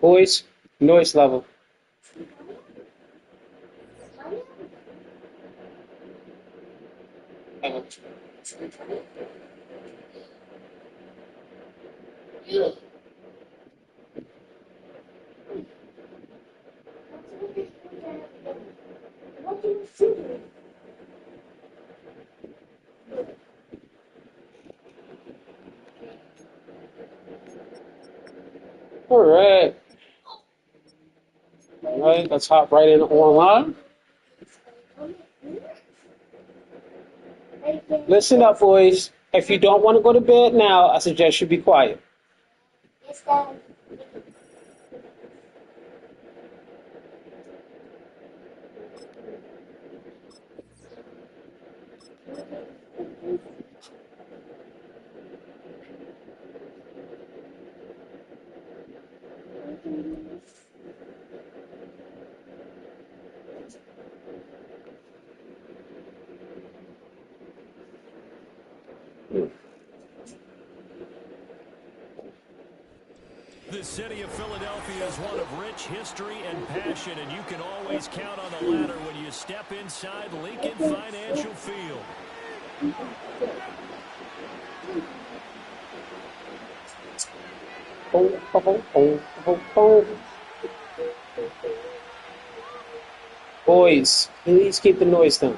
Boys, noise level. All right. All right, let's hop right in online. Listen up, boys. If you don't want to go to bed now, I suggest you be quiet. The city of Philadelphia is one of rich history and passion, and you can always count on the ladder when you step inside Lincoln Financial Field. Boys, please keep the noise down.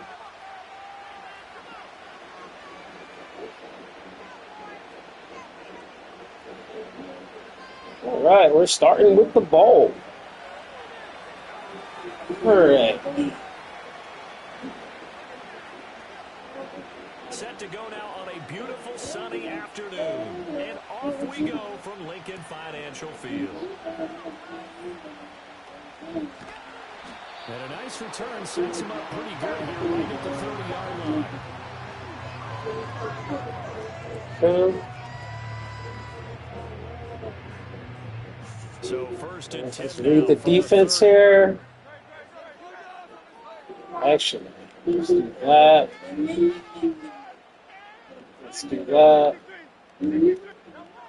All right, we're starting with the ball. All right. Set to go now on a beautiful sunny afternoon. And off we go from Lincoln Financial Field. And a nice return sets him up pretty good here right at the 30-yard line. So first and 10 Let's read the defense here. Actually, let's do that. Let's do that.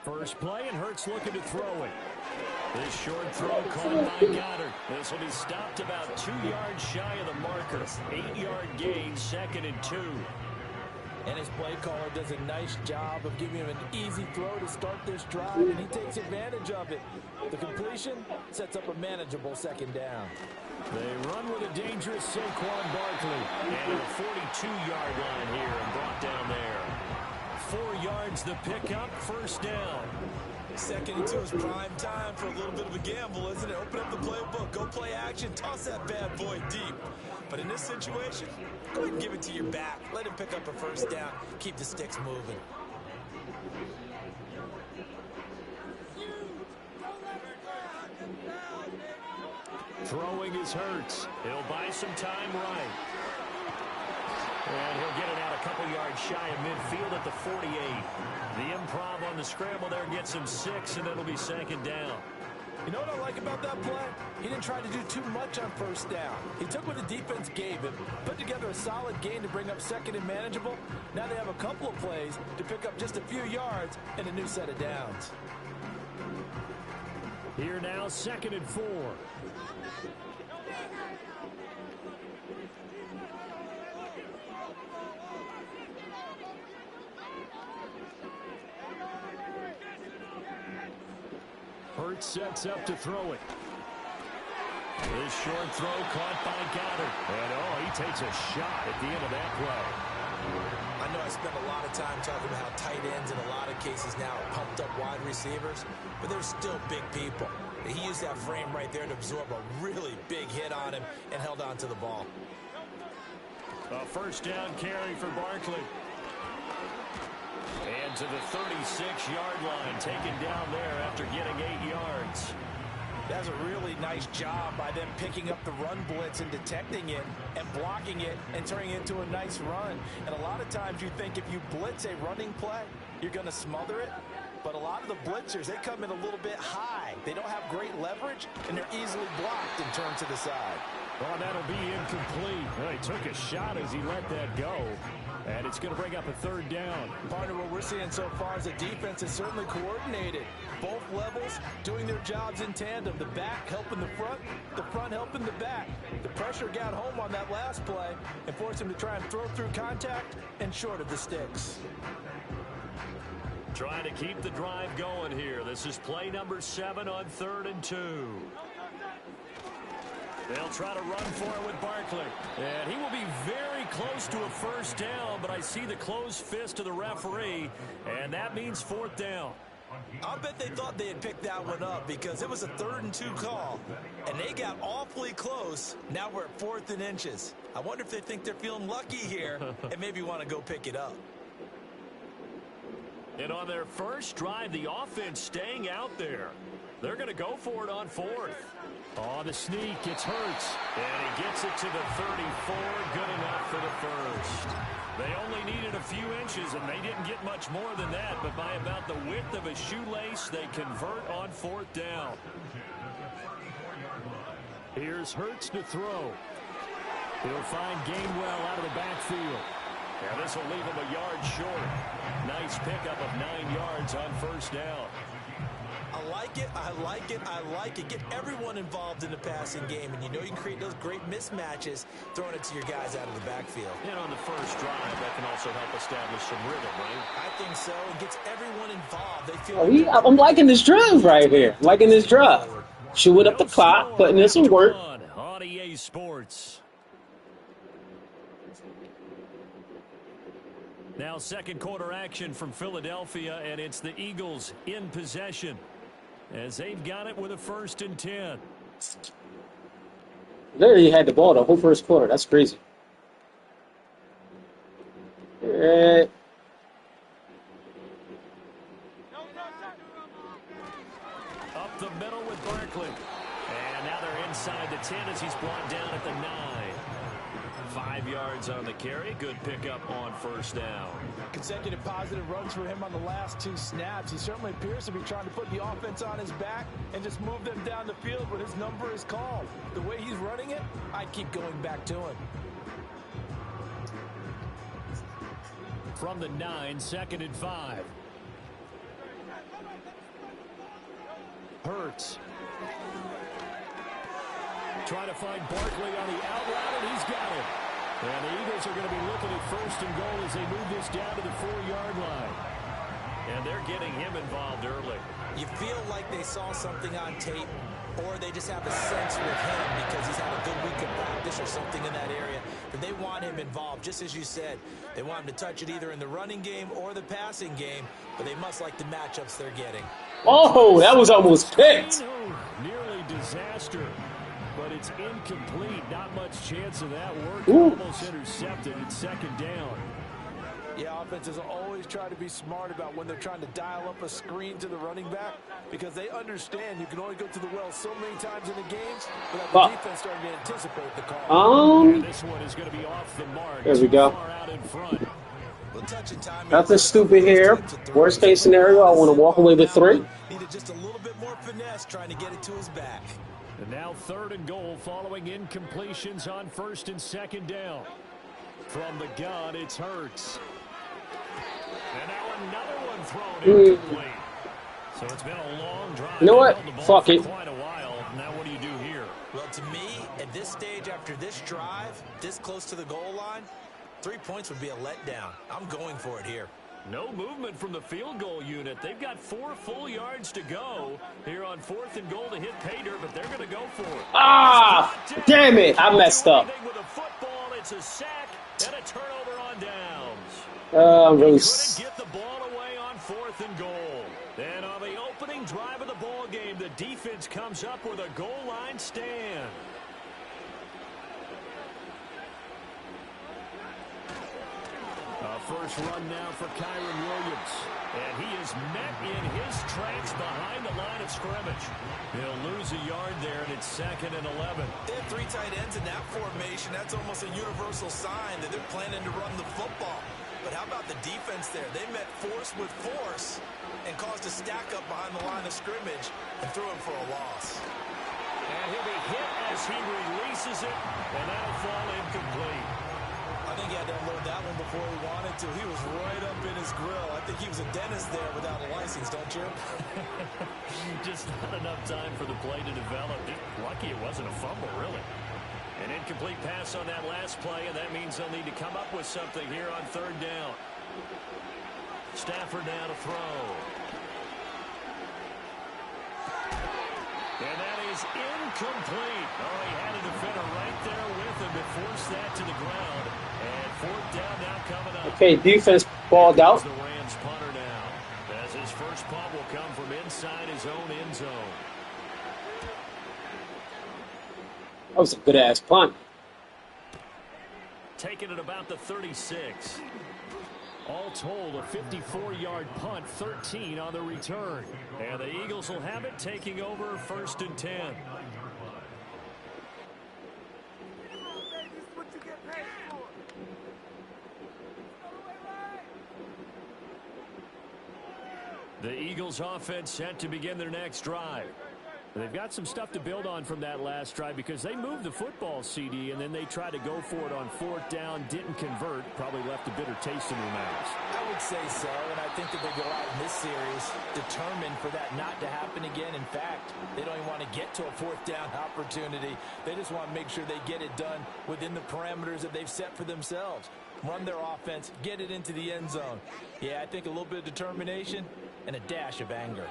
First play, and Hurts looking to throw it. This short throw caught by Goddard. This will be stopped about 2 yards shy of the marker. 8-yard gain, 2nd and 2. And his play caller does a nice job of giving him an easy throw to start this drive, and he takes advantage of it. The completion sets up a manageable 2nd down. They run with a dangerous Saquon Barkley. And a 42-yard line here and brought down there. 4 yards the pickup, 1st down. 2nd and 2 is prime time for a little bit of a gamble, isn't it? Open up the playbook, go play action, toss that bad boy deep. But in this situation, go ahead and give it to your back. Let him pick up a 1st down. Keep the sticks moving. Throwing is Hurts. He'll buy some time right. And he'll get it out a couple yards shy of midfield at the 48. The improv on the scramble there gets him 6, and it'll be 2nd down. You know what I like about that play? He didn't try to do too much on 1st down. He took what the defense gave him, put together a solid gain to bring up 2nd and manageable. Now they have a couple of plays to pick up just a few yards and a new set of downs. Here now, 2nd and 4. Hurts sets up to throw it. This short throw caught by Goddard. And, he takes a shot at the end of that play. I know I spend a lot of time talking about how tight ends in a lot of cases now are pumped up wide receivers, but they're still big people. He used that frame right there to absorb a really big hit on him and held on to the ball. A 1st down carry for Barkley. And to the 36-yard line, taken down there after getting 8 yards. That's a really nice job by them picking up the run blitz and detecting it and blocking it and turning it into a nice run. And a lot of times you think if you blitz a running play, you're going to smother it. But a lot of the blitzers, they come in a little bit high. They don't have great leverage, and they're easily blocked and turned to the side. Well, that'll be incomplete. Well, he took a shot as he let that go. And it's going to bring up a third down. Partner, what we're seeing so far is the defense is certainly coordinated. Both levels doing their jobs in tandem. The back helping the front helping the back. The pressure got home on that last play and forced him to try and throw through contact and short of the sticks. Trying to keep the drive going here. This is play number 7 on 3rd and 2. They'll try to run for it with Barkley. And he will be very close to a first down, but I see the closed fist of the referee, and that means 4th down. I'll bet they thought they had picked that one up because it was a 3rd and 2 call, and they got awfully close. Now we're at 4th and inches. I wonder if they think they're feeling lucky here and maybe want to go pick it up. And on their first drive, the offense staying out there. They're going to go for it on 4th. Oh, the sneak, it's Hurts. And he gets it to the 34, good enough for the first. They only needed a few inches, and they didn't get much more than that, but by about the width of a shoelace, they convert on 4th down. Here's Hurts to throw. He'll find Gainwell out of the backfield. And this will leave him a yard short. Nice pickup of 9 yards on first down. I like it, I like it, I like it. Get everyone involved in the passing game, and you know you can create those great mismatches throwing it to your guys out of the backfield. And on the first drive, that can also help establish some rhythm, right? I think so. It gets everyone involved. They feel I'm liking this drive right here. Liking this drive. Chewing up the clock, putting in some work. On EA Sports. Now second quarter action from Philadelphia, and it's the Eagles in possession as they've got it with a 1st and 10. Literally had the ball the whole first quarter. That's crazy. Up the middle with Barkley. And now they're inside the 10 as he's brought down at the 9. 5 yards on the carry. Good pickup on first down. consecutive positive runs for him on the last 2 snaps. He certainly appears to be trying to put the offense on his back and just move them down the field when his number is called. The way he's running it, I keep going back to him. From the 9, 2nd and 5. Hurts. Trying to find Barkley on the out route, and he's got it. And the Eagles are going to be looking at 1st and goal as they move this down to the 4-yard line. And they're getting him involved early. You feel like they saw something on tape, or they just have a sense with him because he's had a good week of practice or something in that area, that they want him involved. Just as you said, they want him to touch it either in the running game or the passing game, but they must like the matchups they're getting. Oh, that was almost picked. Nearly disaster. But it's incomplete. Not much chance of that work. Ooh. Almost intercepted. It's 2nd down. Yeah, offenses always try to be smart about when they're trying to dial up a screen to the running back because they understand you can only go to the well so many times in the game without the defense starting to anticipate the call. And this one is going to be off the mark. There we go. Far out in front. Nothing stupid here. Worst case scenario, I want to walk away with 3. Needed just a little bit more finesse trying to get it to his back. And now 3rd and goal following incompletions on 1st and 2nd down. From the gun, it's Hurts. And now another one thrown incomplete. So it's been a long drive. You know what? Held the ball Fuck for it. quite a while. Now what do you do here? Well, to me, at this stage after this drive, this close to the goal line, 3 points would be a letdown. I'm going for it here. No movement from the field goal unit. They've got 4 full yards to go here on 4th and goal to hit pay dirt, but they're going to go for it. Ah, damn it. I messed up. With a football, it's a sack and a turnover on downs. I'm really... Couldn't get the ball away on 4th and goal. And on the opening drive of the ball game, the defense comes up with a goal line stand. A first run now for Kyron Williams. And he is met in his tracks behind the line of scrimmage. He'll lose a yard there, and it's 2nd and 11. They have 3 tight ends in that formation. That's almost a universal sign that they're planning to run the football. But how about the defense there? They met force with force and caused a stack up behind the line of scrimmage and threw him for a loss. And he'll be hit as he releases it, and that'll fall incomplete. I think he had to unload that one before he wanted to. He was right up in his grill. I think he was a dentist there without a license, don't you? Just not enough time for the play to develop. Just lucky it wasn't a fumble, really. An incomplete pass on that last play, and that means they'll need to come up with something here on 3rd down. Stafford now to throw. And that is incomplete. Oh, he had a defender right there with him to force that to the ground. And 4th down now coming up. Okay, defense balled out. The Rams punter now, as his first punt will come from inside his own end zone. That was a good-ass punt. Taking it about the 36. All told, a 54-yard punt, 13 on the return. And the Eagles will have it, taking over 1st and 10. The Eagles offense set to begin their next drive. They've got some stuff to build on from that last drive because they moved the football, CD, and then they tried to go for it on 4th down, didn't convert, probably left a bitter taste in their mouths. I would say so, and I think that they go out in this series determined for that not to happen again. In fact, they don't even want to get to a 4th down opportunity. They just want to make sure they get it done within the parameters that they've set for themselves. Run their offense, get it into the end zone. Yeah, I think a little bit of determination and a dash of anger.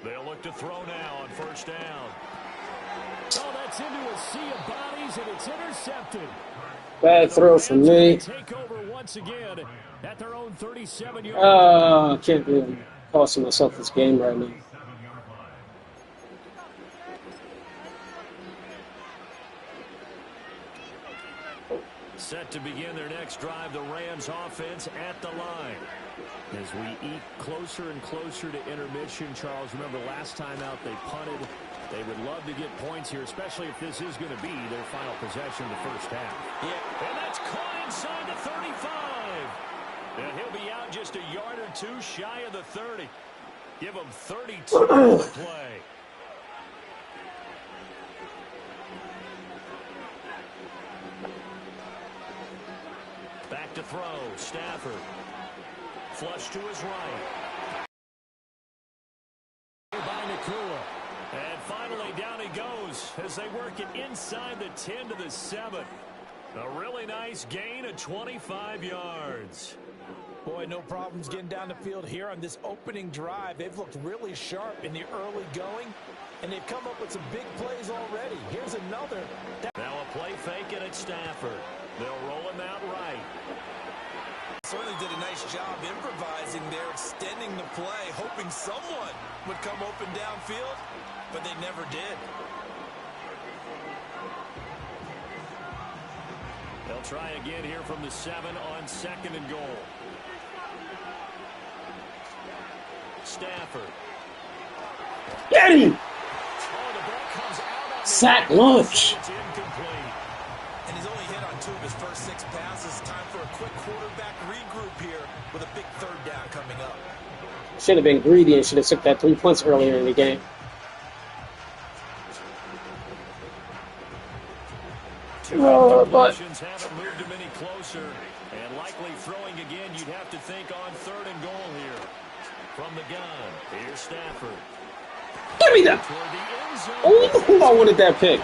They'll look to throw now on 1st down. Oh, that's into a sea of bodies, and it's intercepted. Bad throw from me. Take over once again at their own 37-yard. I can't believe I'm costing myself this game right now. Set to begin their next drive, the Rams offense at the line. As we eat closer and closer to intermission, Charles, remember last time out they punted. They would love to get points here, especially if this is going to be their final possession of the first half. Yeah. And that's caught inside the 35. And he'll be out just a yard or two shy of the 30. Give him 32 to play. Back to throw, Stafford. Flush to his right. By Nakua. And finally down he goes as they work it inside the 10 to the 7. A really nice gain of 25 yards. Boy, no problems getting down the field here on this opening drive. They've looked really sharp in the early going, and they've come up with some big plays already. Here's another. Now a play fake it at Stafford. They'll roll him out right. Certainly did a nice job improvising there, extending the play, hoping someone would come open downfield, but they never did. They'll try again here from the 7 on 2nd and goal. Stafford. Get him! Oh, the ball comes out on Sack lunch. It's incomplete. And he's only hit on 2 of his first 6 passes. Time for a quick quarterback regroup here with a big 3rd down coming up. Should have been greedy and should have took that 3 points earlier in the game. But Haven't moved him any closer, and likely throwing again. You'd have to think on 3rd and goal here. From the gun, here's Stafford. give me that. Ooh, I wanted that pick.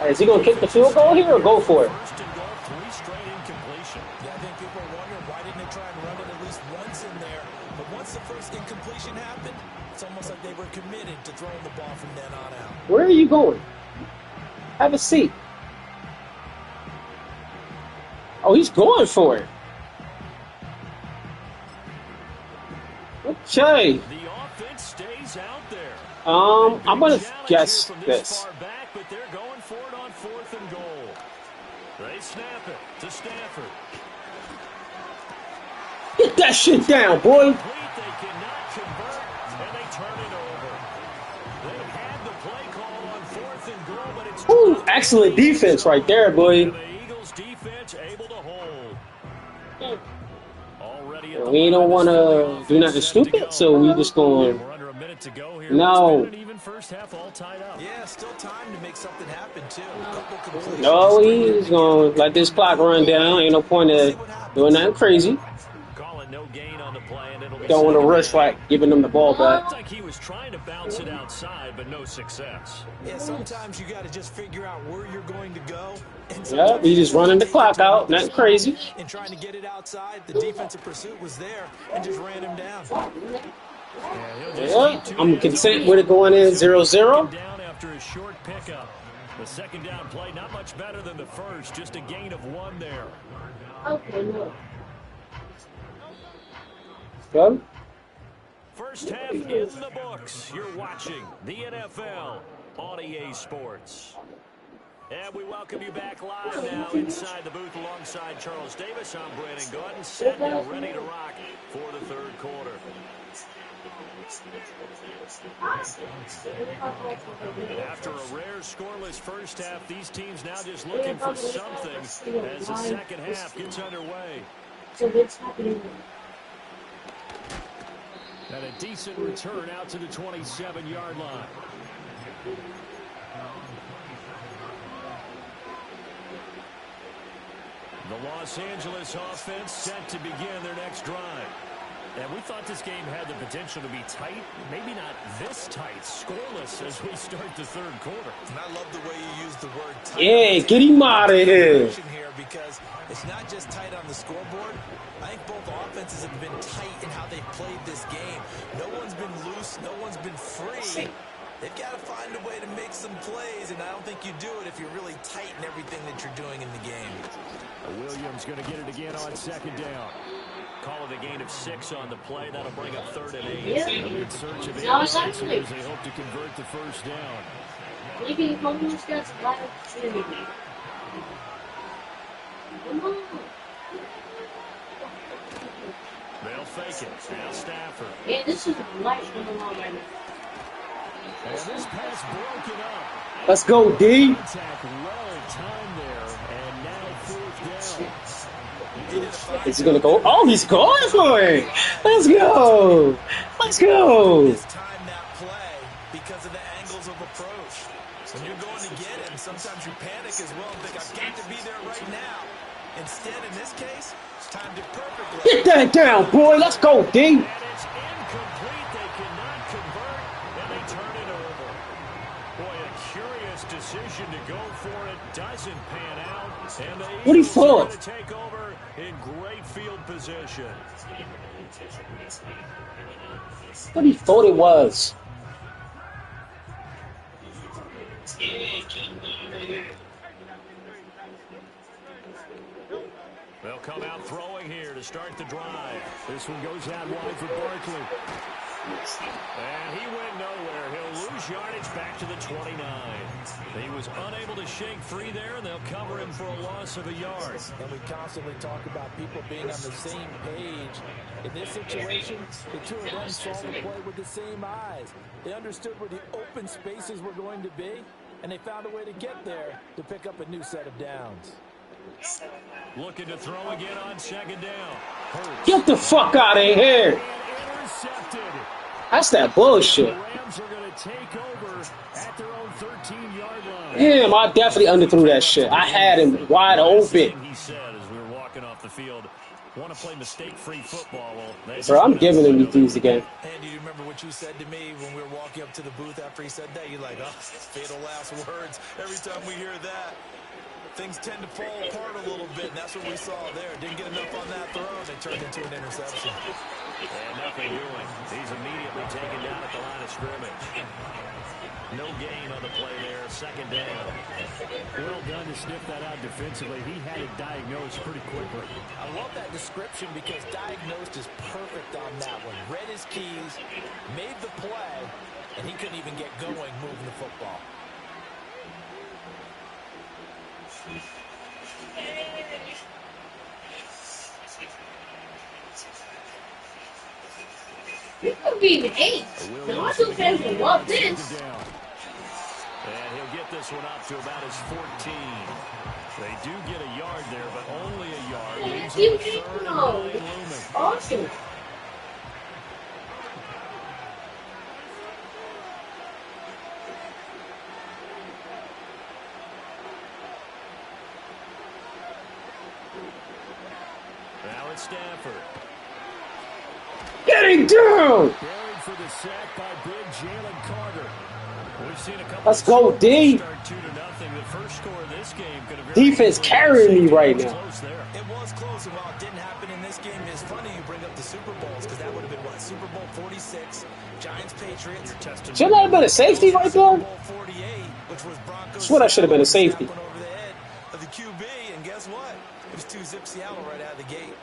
Right, is he going to kick the field goal here or go for it? First and goal, 3 straight incompletion. Yeah, I think people are wondering why didn't they try and run it at least once in there. But once the first incompletion happened, it's almost like they were committed to throwing the ball from then on out. Where are you going? Have a seat. Oh, he's going for it. Shay. The offense stays out there. I'm gonna Challenge guess here from this. far back, but they're going for it on 4th and goal. They snap it to Stafford. Get that shit down, boy. They cannot convert, and they turn it over. They had the play call on 4th and goal, but it's Ooh, excellent defense right there, boy. the Eagles defense able to hold. Already We don't want to do nothing stupid, so we just going. We're under a minute to go here. No. Even first half all tied up. Yeah, still time to make something happen, too. A couple completions. No, he's going to let this clock run down. Ain't no point of doing nothing crazy. Calling no gain on the play, and it'll be Don't want to rush like giving them the ball back. Looks like he was trying to bounce it outside, but no success. Yeah, sometimes you got to just figure out where you're going to go. Yeah, he just running the clock out. Nothing crazy. And trying to get it outside. The defensive pursuit was there and just ran him down. Yeah, I'm content with it going in 0-0. Down after a short pickup. The second down play, not much better than the first. Just a gain of 1 there. Good. First half in the books. You're watching the NFL on EA Sports. And we welcome you back live now inside the booth alongside Charles Davis. I'm Brandon Gordon, set and ready to rock for the third quarter. After a rare scoreless first half, these teams now just looking for something as the second half gets underway. And a decent return out to the 27-yard line. The Los Angeles offense set to begin their next drive. And we thought this game had the potential to be tight. Maybe not this tight, scoreless as we start the third quarter. And I love the way you use the word tight. Yeah, get him out of here. Because it's not just tight on the scoreboard. I think both offenses have been tight in how they've played this game. No one's been loose. No one's been free. They've got to find a way to make some plays, and I don't think you do it if you're really tight in everything that you're doing in the game. Williams going to get it again on second down. Call it a gain of 6 on the play. That'll bring up 3rd and 8. In search of 8 points as they hope to convert the first down. They'll fake it. Now Stafford. Yeah, this is light going on right now. And this pass broken up. Let's go, D. Contact well in time there. And now 4th down. Is he going to go? Oh, he's going for it. Let's go. Let's go. Time that play because of the angles of approach. When you're going to get it, and sometimes you panic as well and think, I've got to be there right now. Instead, in this case, it's timed it perfectly. Get that down, boy. Let's go, D. And it's incomplete. They cannot convert, and they turn it over. Boy, a curious decision to go for it. Doesn't pan out. And the What he Eagles for? are going to take over in great field position. What he thought it was. They'll come out throwing here to start the drive. This one goes out wide for Barkley. And he went nowhere. He'll lose yardage back to the 29. He was unable to shake free there, and they'll cover him for a loss of a yard. And we constantly talk about people being on the same page. In this situation, the two of them saw the play with the same eyes. They understood where the open spaces were going to be, and they found a way to get there to pick up a new set of downs. Looking to throw again on second down. Hurts. Get the fuck out of here. Intercepted. That's that bullshit. The Rams are going to take over at their own 13-yard line. Damn, I definitely underthrew that shit. I had him wide open. He said as we were walking off the field, want to play mistake-free football. Well, Bro, I'm giving him these again. Andy, do you remember what you said to me when we were walking up to the booth after he said that? You're like, oh, fatal last words. Every time we hear that, things tend to fall apart a little bit, and that's what we saw there. Didn't get enough on that throw, and they turned into an interception. And nothing doing. He's immediately taken down at the line of scrimmage. No gain on the play there. Second down. Well done to sniff that out defensively. He had it diagnosed pretty quickly. I love that description because diagnosed is perfect on that one. Read his keys, made the play, and he couldn't even get going moving the football. This could be the 8. The Marshall fans will love this. And he'll get this one up to about his 14. They do get a yard there, but only a yard. Leaves him with third and 9 looming. Awesome. Now it's Stafford. Getting down! Buried for the sack by big Jalen Carter. We've seen a couple Let's go, D. start 2-0. The first score of this game could have Defense carrying me right now. It was close, and while it didn't happen in this game, it's funny you bring up the Super Bowls because that would have been, what, Super Bowl 46, Giants-Patriots. Shouldn't that have been a safety right there? Super Bowl 48, which was Broncos. That's what I should have been a safety. Over the head of the QB, and guess what? It was 2-zip Seattle right out of the gate.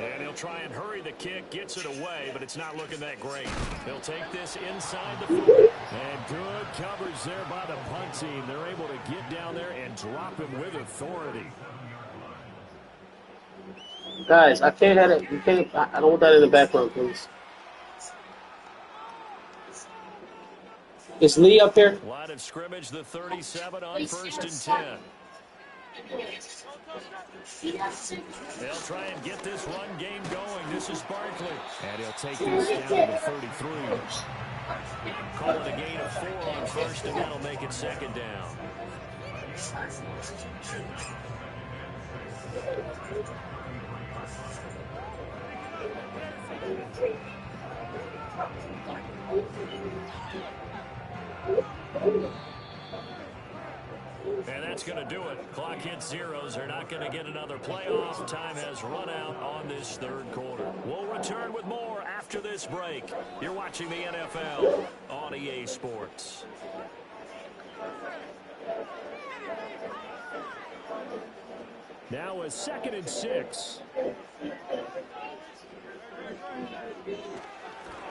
And he'll try and hurry the kick, gets it away, but it's not looking that great. He'll take this inside the 40. And good coverage there by the punt team. They're able to get down there and drop him with authority. Guys, I can't have it. You can't. I don't want that in the background, please. Is Lee up there? Line of scrimmage, the 37 on 1st and 10. They'll try and get this run game going. This is Barkley. And he'll take this down to 33. Call it a gain of 4 on 1st, and that'll make it 2nd down. And that's going to do it. Clock hits zeros. They're not going to get another playoff. Time has run out on this 3rd quarter. We'll return with more after this break. You're watching the NFL on EA Sports. Now a 2nd and 6.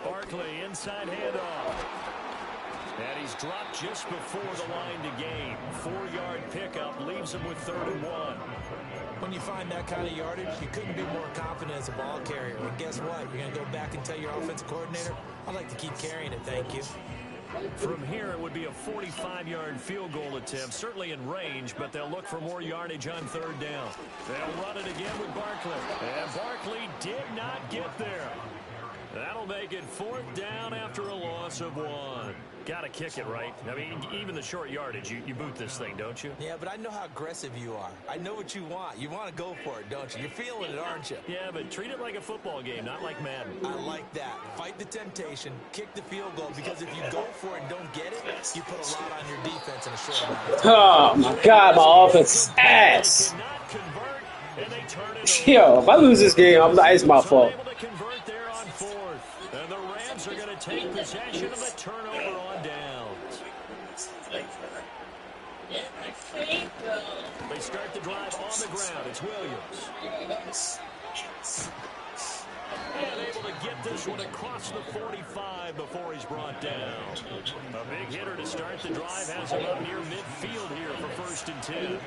Barkley inside handoff. And he's dropped just before the line to gain. 4-yard pickup leaves him with 3rd and 1. When you find that kind of yardage, you couldn't be more confident as a ball carrier. And guess what? You're going to go back and tell your offensive coordinator, I'd like to keep carrying it, thank you. From here, it would be a 45-yard field goal attempt, certainly in range, but they'll look for more yardage on 3rd down. They'll run it again with Barkley. And Barkley did not get there. That'll make it 4th down after a loss of 1. Got to kick it, right? I mean, even the short yardage, you boot this thing, don't you? Yeah, but I know how aggressive you are. I know what you want. You want to go for it, don't you? You're feeling it, aren't you? Yeah, but treat it like a football game, not like Madden. I like that. Fight the temptation, kick the field goal, because if you go for it and don't get it, you put a lot on your defense in a short amount of time. Oh my God, my offense is ass. Yo, if I lose this game, it's my fault. And the Rams are going to take possession of the turnover on downs. They start the drive on the ground. It's Williams. And able to get this one across the 45 before he's brought down. A big hitter to start the drive has him up near midfield here for 1st and 10.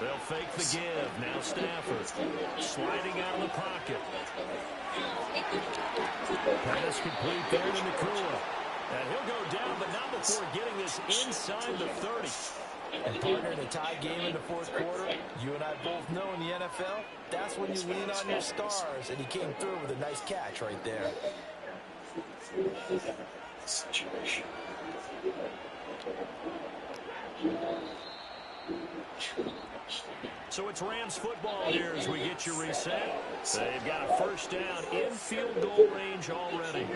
They'll fake the give. Now Stafford sliding out of the pocket. Pass complete there to Nakua. And he'll go down, but not before getting this inside the 30. And partner, in a tie game in the 4th quarter, you and I both know in the NFL, that's when you lean on your stars, and he came through with a nice catch right there. So it's Rams football here as we get you reset. They've got a 1st down in field goal range already.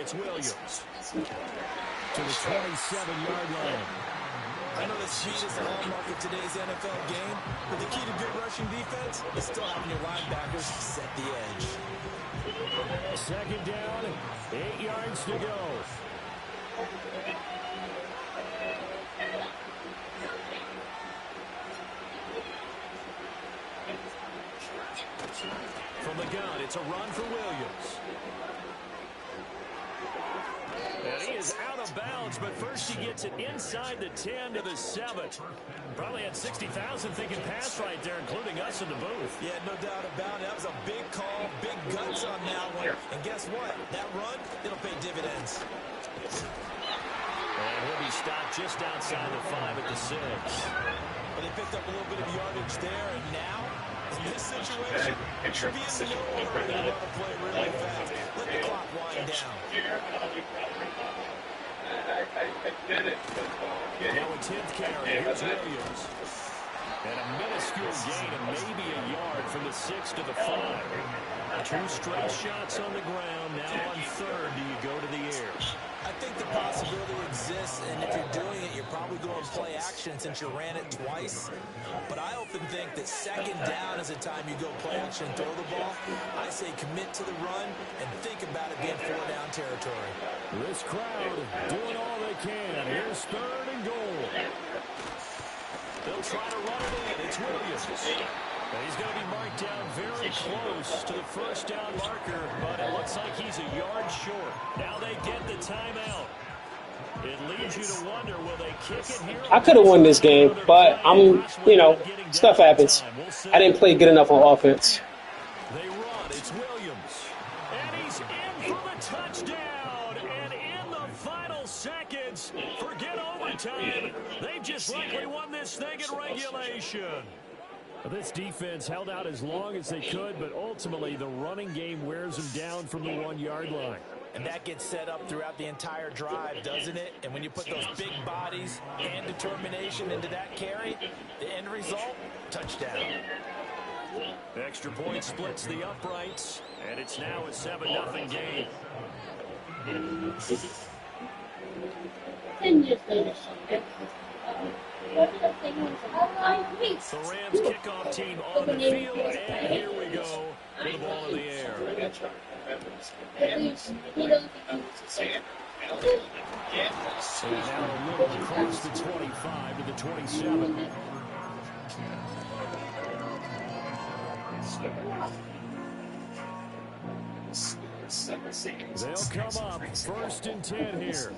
It's Williams to the 27-yard line. I know that speed is the hallmark of today's NFL game, but the key to good rushing defense is still having your linebackers set the edge. Second down, 8 yards to go. From the gun, it's a run for Williams. And he is out of bounds, but first he gets it inside the 10 to the 7. Probably had 60,000 thinking pass right there, including us in the booth. Yeah, no doubt about it. That was a big call, big guts on that one. And guess what? That run, it'll pay dividends. And he'll be stopped just outside the 5 at the 6. But they picked up a little bit of yardage there, and now, in this situation, should be in the middle of the run to play really fast. Let the clock wind down. Now a 10th carry. Here's Williams. And a minuscule gain of maybe a yard from the 6 to the 5. 2 straight shots on the ground. Now on 3rd, do you go to the air? I think the possibility exists, and if you're doing it, you're probably going to play action since you ran it twice. But I often think that second down is the time you go play action and throw the ball. I say commit to the run and think about it being 4-down territory. This crowd doing all they can. Here's 3rd and goal. They'll try to run it in. It's Williams. And he's going to be marked down very close to the first down marker, but it looks like he's a yard short. Now they get the timeout. It leads you to wonder, will they kick it here? I could have won this game, but stuff happens. I didn't play good enough on offense. They run. It's Williams. And he's in for the touchdown. And in the final seconds, forget overtime. They just likely won this thing in regulation. This defense held out as long as they could, but ultimately the running game wears them down from the 1-yard line. And that gets set up throughout the entire drive, doesn't it? And when you put those big bodies and determination into that carry, the end result, touchdown. Extra point splits the uprights, and it's now a 7-0 game. The Rams kickoff team on the field, and here we go with the ball in the air. So now a little across the 25 to the 27. They'll come up 1st and 10 here.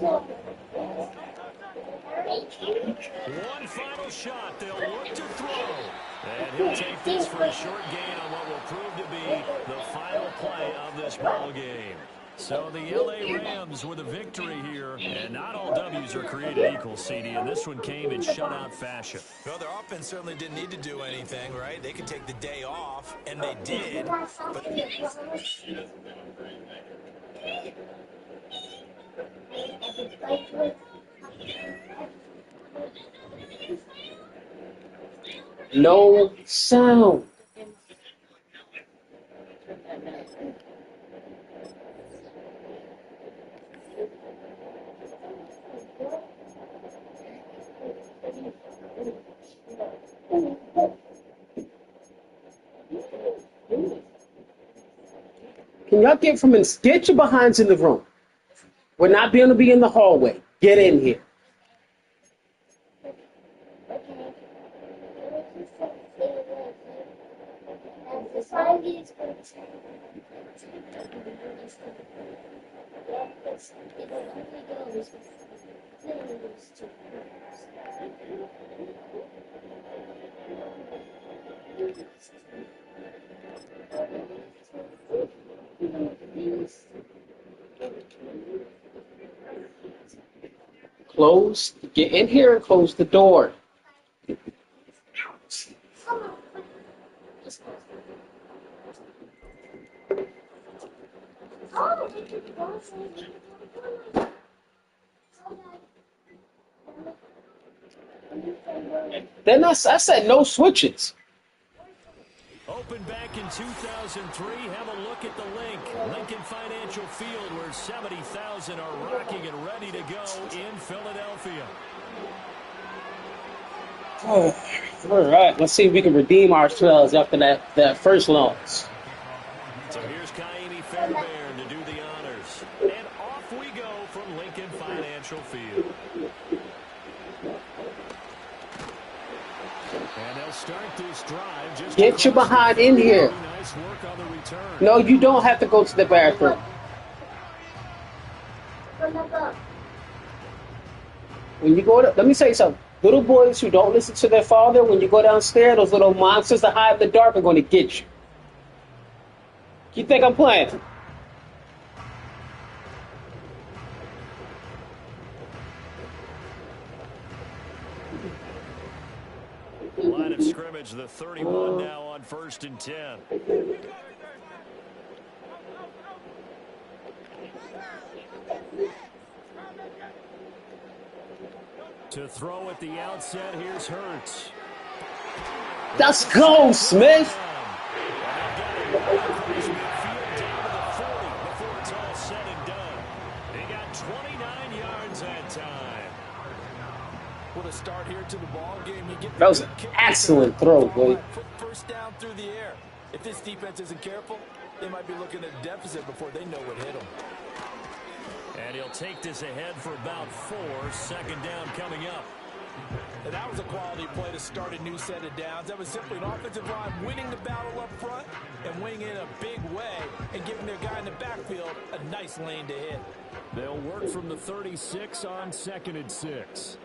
One final shot. They'll look to throw. And he'll take this for a short gain on what will prove to be the final play of this ball game. So the L.A. Rams with a victory here. And not all W's are created equal, CD. And this one came in shutout fashion. Well, their offense certainly didn't need to do anything, right? They could take the day off, and they did. But No sound. Can y'all get your behinds in the room? We're not going to be in the hallway. Get in here. Get in here and close the door. Then I said no switches. opened back in 2003. Have a look at the link. Lincoln Financial Field, where 70,000 are rocking and ready to go in Philadelphia. Oh, all right, let's see if we can redeem ourselves after that first loss. So here's Kaimi Fairbairn to do the honors. And off we go from Lincoln Financial Field. And they'll start this drive. Just get your behind in here. Nice work on the return. No, you don't have to go to the bathroom. When you go to, let me tell you something. Little boys who don't listen to their father, when you go downstairs, those little monsters that hide in the dark are going to get you. You think I'm playing? Line of scrimmage, the 31 now on 1st and 10. To throw at the outset, here's Hurts. Let's go, Smith. Before it's all said and done. They got 29 yards that time. What a start here to the ball game. You get That was an excellent throw, boy. First down through the air. If this defense isn't careful, they might be looking at a deficit before they know what hit them. And he'll take this ahead for about 4. Second down coming up. And that was a quality play to start a new set of downs. That was simply an offensive line winning the battle up front and winning in a big way and giving their guy in the backfield a nice lane to hit. They'll work from the 36 on 2nd and 6.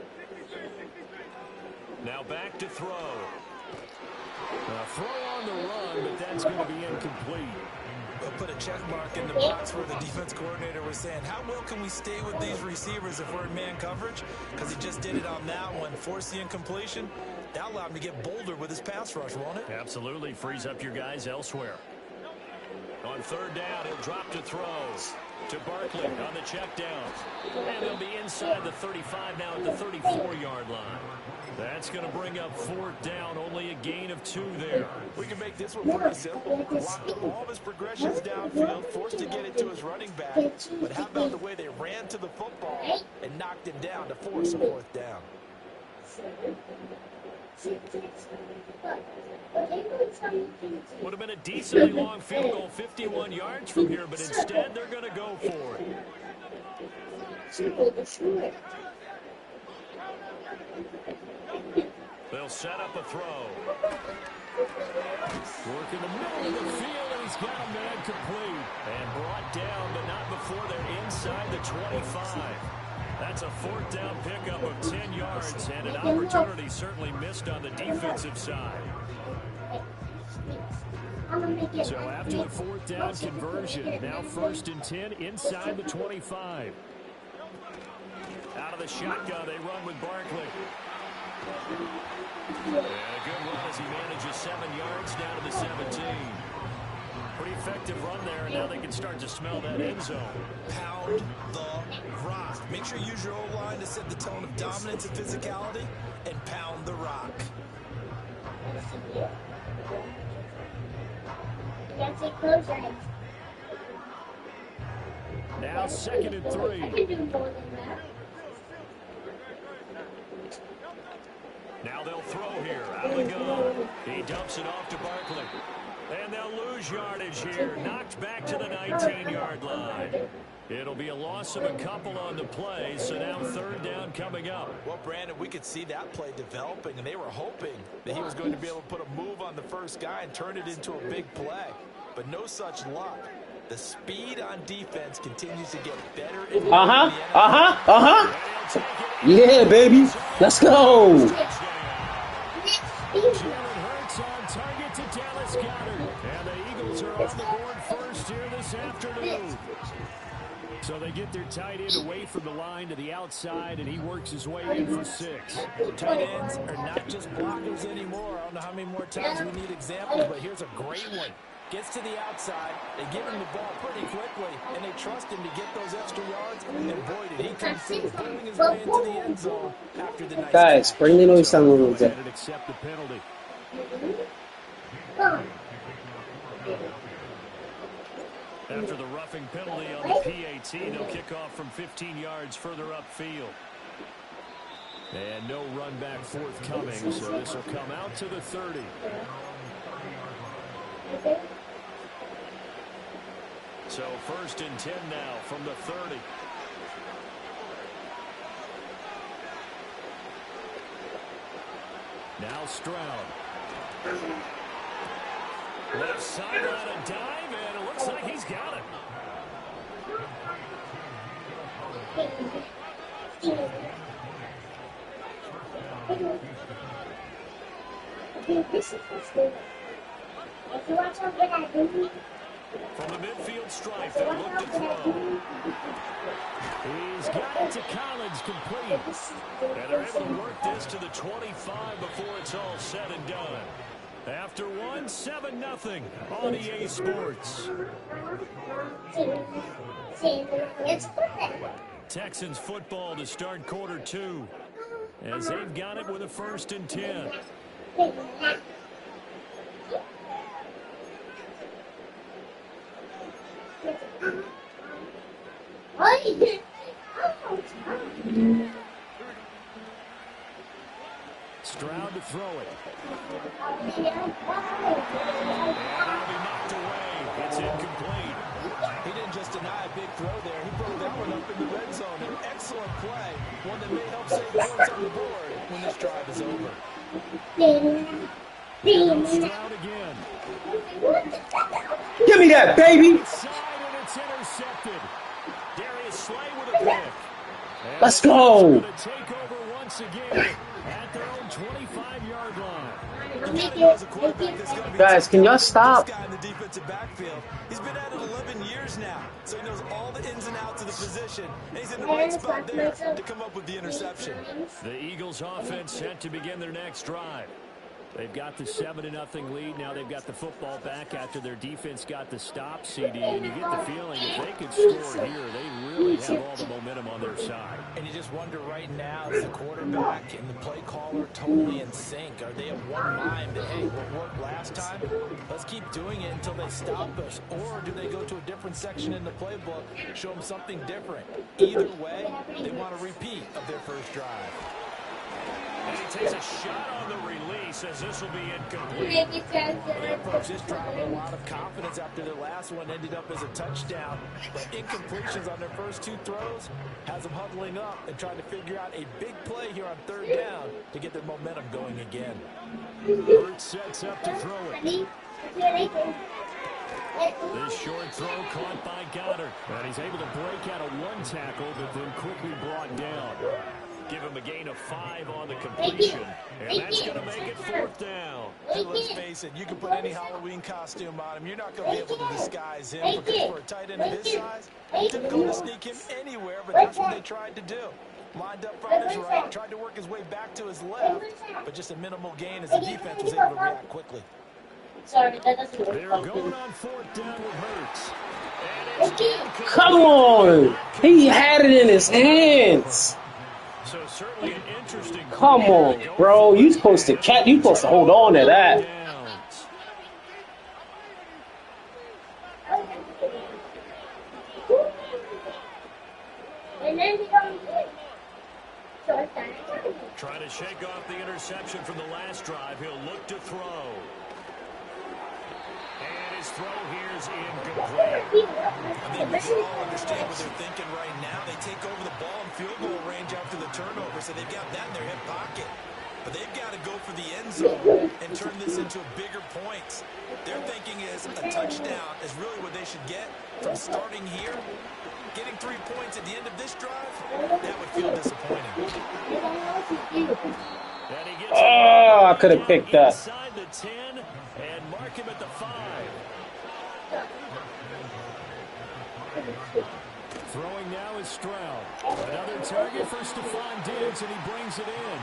Now back to throw. A throw on the run, but that's going to be incomplete. We'll put a check mark in the box where the defense coordinator was saying, how well can we stay with these receivers if we're in man coverage? Because he just did it on that one. Force the incompletion. That allowed him to get bolder with his pass rush, won't it? Absolutely. Frees up your guys elsewhere. On 3rd down, he'll drop to throw to Barkley on the check down. And they'll be inside the 35 now at the 34-yard line. That's going to bring up 4th down, only a gain of 2 there. We can make this one pretty simple. Blocked all of his progressions downfield, forced to get it to his running back. But how about the way they ran to the football and knocked him down to force a 4th down? Would have been a decently long field goal, 51 yards from here, but instead they're going to go for it. They'll set up a throw. Work in the middle of the field, and he's got a man complete. And brought down, but not before they're inside the 25. That's a 4th down pickup of 10 yards, and an opportunity certainly missed on the defensive side. So after the 4th down conversion, now 1st and 10 inside the 25. Out of the shotgun, they run with Barkley. And a good run as he manages 7 yards down to the 17. Pretty effective run there, and now they can start to smell that end zone. Pound the rock. Make sure you use your O-line to set the tone of dominance and physicality, and pound the rock. Now 2nd and 3. Now they'll throw here. Out of the gun. He dumps it off to Barkley. And they'll lose yardage here. Knocked back to the 19-yard line. It'll be a loss of a couple on the play, so now 3rd down coming up. Well, Brandon, we could see that play developing, and they were hoping that he was going to be able to put a move on the first guy and turn it into a big play. But no such luck. The speed on defense continues to get better and better. Yeah, baby. Let's go. Jalen Hurts on target to Dallas Goedert. And the Eagles are on the board first here this afternoon. So they get their tight end away from the line to the outside, and he works his way in for 6. Tight ends are not just blockers anymore. I don't know how many more times we need examples, but here's a great one. Gets to the outside, they give him the ball pretty quickly, and they trust him to get those extra yards, and boy, did he come through, bowling his way into the end zone after the nice Guys, bring the noise down a little bit. Accept the penalty. After the roughing penalty on the PAT, they'll kick off from 15 yards further upfield. And no run back forthcoming, so this will come out to the 30. So 1st and 10 now from the 30. Now Stroud. Left sideline a dive, and it looks like he's got it. From the midfield stripe, they look to throw. He's got it to Collins, complete. And they're able to work this to the 25 before it's all said and done. After one, 7-0 on EA Sports. Texans football to start quarter 2, as they've got it with a 1st and 10. Stroud to throw it. And it'll be knocked away. It's incomplete. He didn't just deny a big throw there. He broke that one up in the red zone. An excellent play. One that may help save points on the board when this drive is over. Stroud again. Give me that, baby. Side, and it's intercepted. Darius Slay with a pick. And Let's go. to take over once again at their own 25-yard line. Guys, can y'all stop? This guy in the defensive backfield, he's been at it 11 years now, so he knows all the ins and outs of the position, and he's in the right spot there to come up with the interception. The Eagles offense set to begin their next drive. They've got the 7-0 lead. Now they've got the football back after their defense got the stop, CD. And you get the feeling if they could score here, they really have all the momentum on their side. And you just wonder right now, is the quarterback and the play caller totally in sync? Are they of one mind that, hey, what worked last time? Let's keep doing it until they stop us. Or do they go to a different section in the playbook, show them something different? Either way, they want a repeat of their first drive. And he takes a shot on the release as this will be incomplete. They approached this drive with a lot of confidence after their last one ended up as a touchdown. But incompletions on their first 2 throws has them huddling up and trying to figure out a big play here on 3rd down to get their momentum going again. Hurts sets up to throw it. This short throw caught by Goddard. And he's able to break out of 1 tackle, but then quickly brought down. Give him a gain of 5 on the completion. And that's going to make it 4th down. And let's face it, you can put any Halloween costume on him. You're not going to be able to disguise him because for a tight end of his size, it's difficult to sneak him anywhere, but that's what they tried to do. Lined up from his right, tried to work his way back to his left, but just a minimal gain as the defense was able to react quickly. Sorry, that doesn't work. They're going on 4th down with Hurts. And it's incomplete. Come on. He had it in his hands. So certainly an interesting. Come on, bro. You supposed to hold on to that. Trying to shake off the interception from the last drive. He'll look to throw. And his throw here is incomplete. I think we can all understand what they're thinking right now. They take over the ball in field goal range after the turnover, so they've got that in their hip pocket. But they've got to go for the end zone and turn this into a bigger points. Their thinking is a touchdown is really what they should get from starting here. Getting 3 points at the end of this drive, that would feel disappointing. Oh, I could have picked that. Inside the 10 and mark him at the 5. Throwing now is Stroud. Another target for Stephon Diggs, and he brings it in.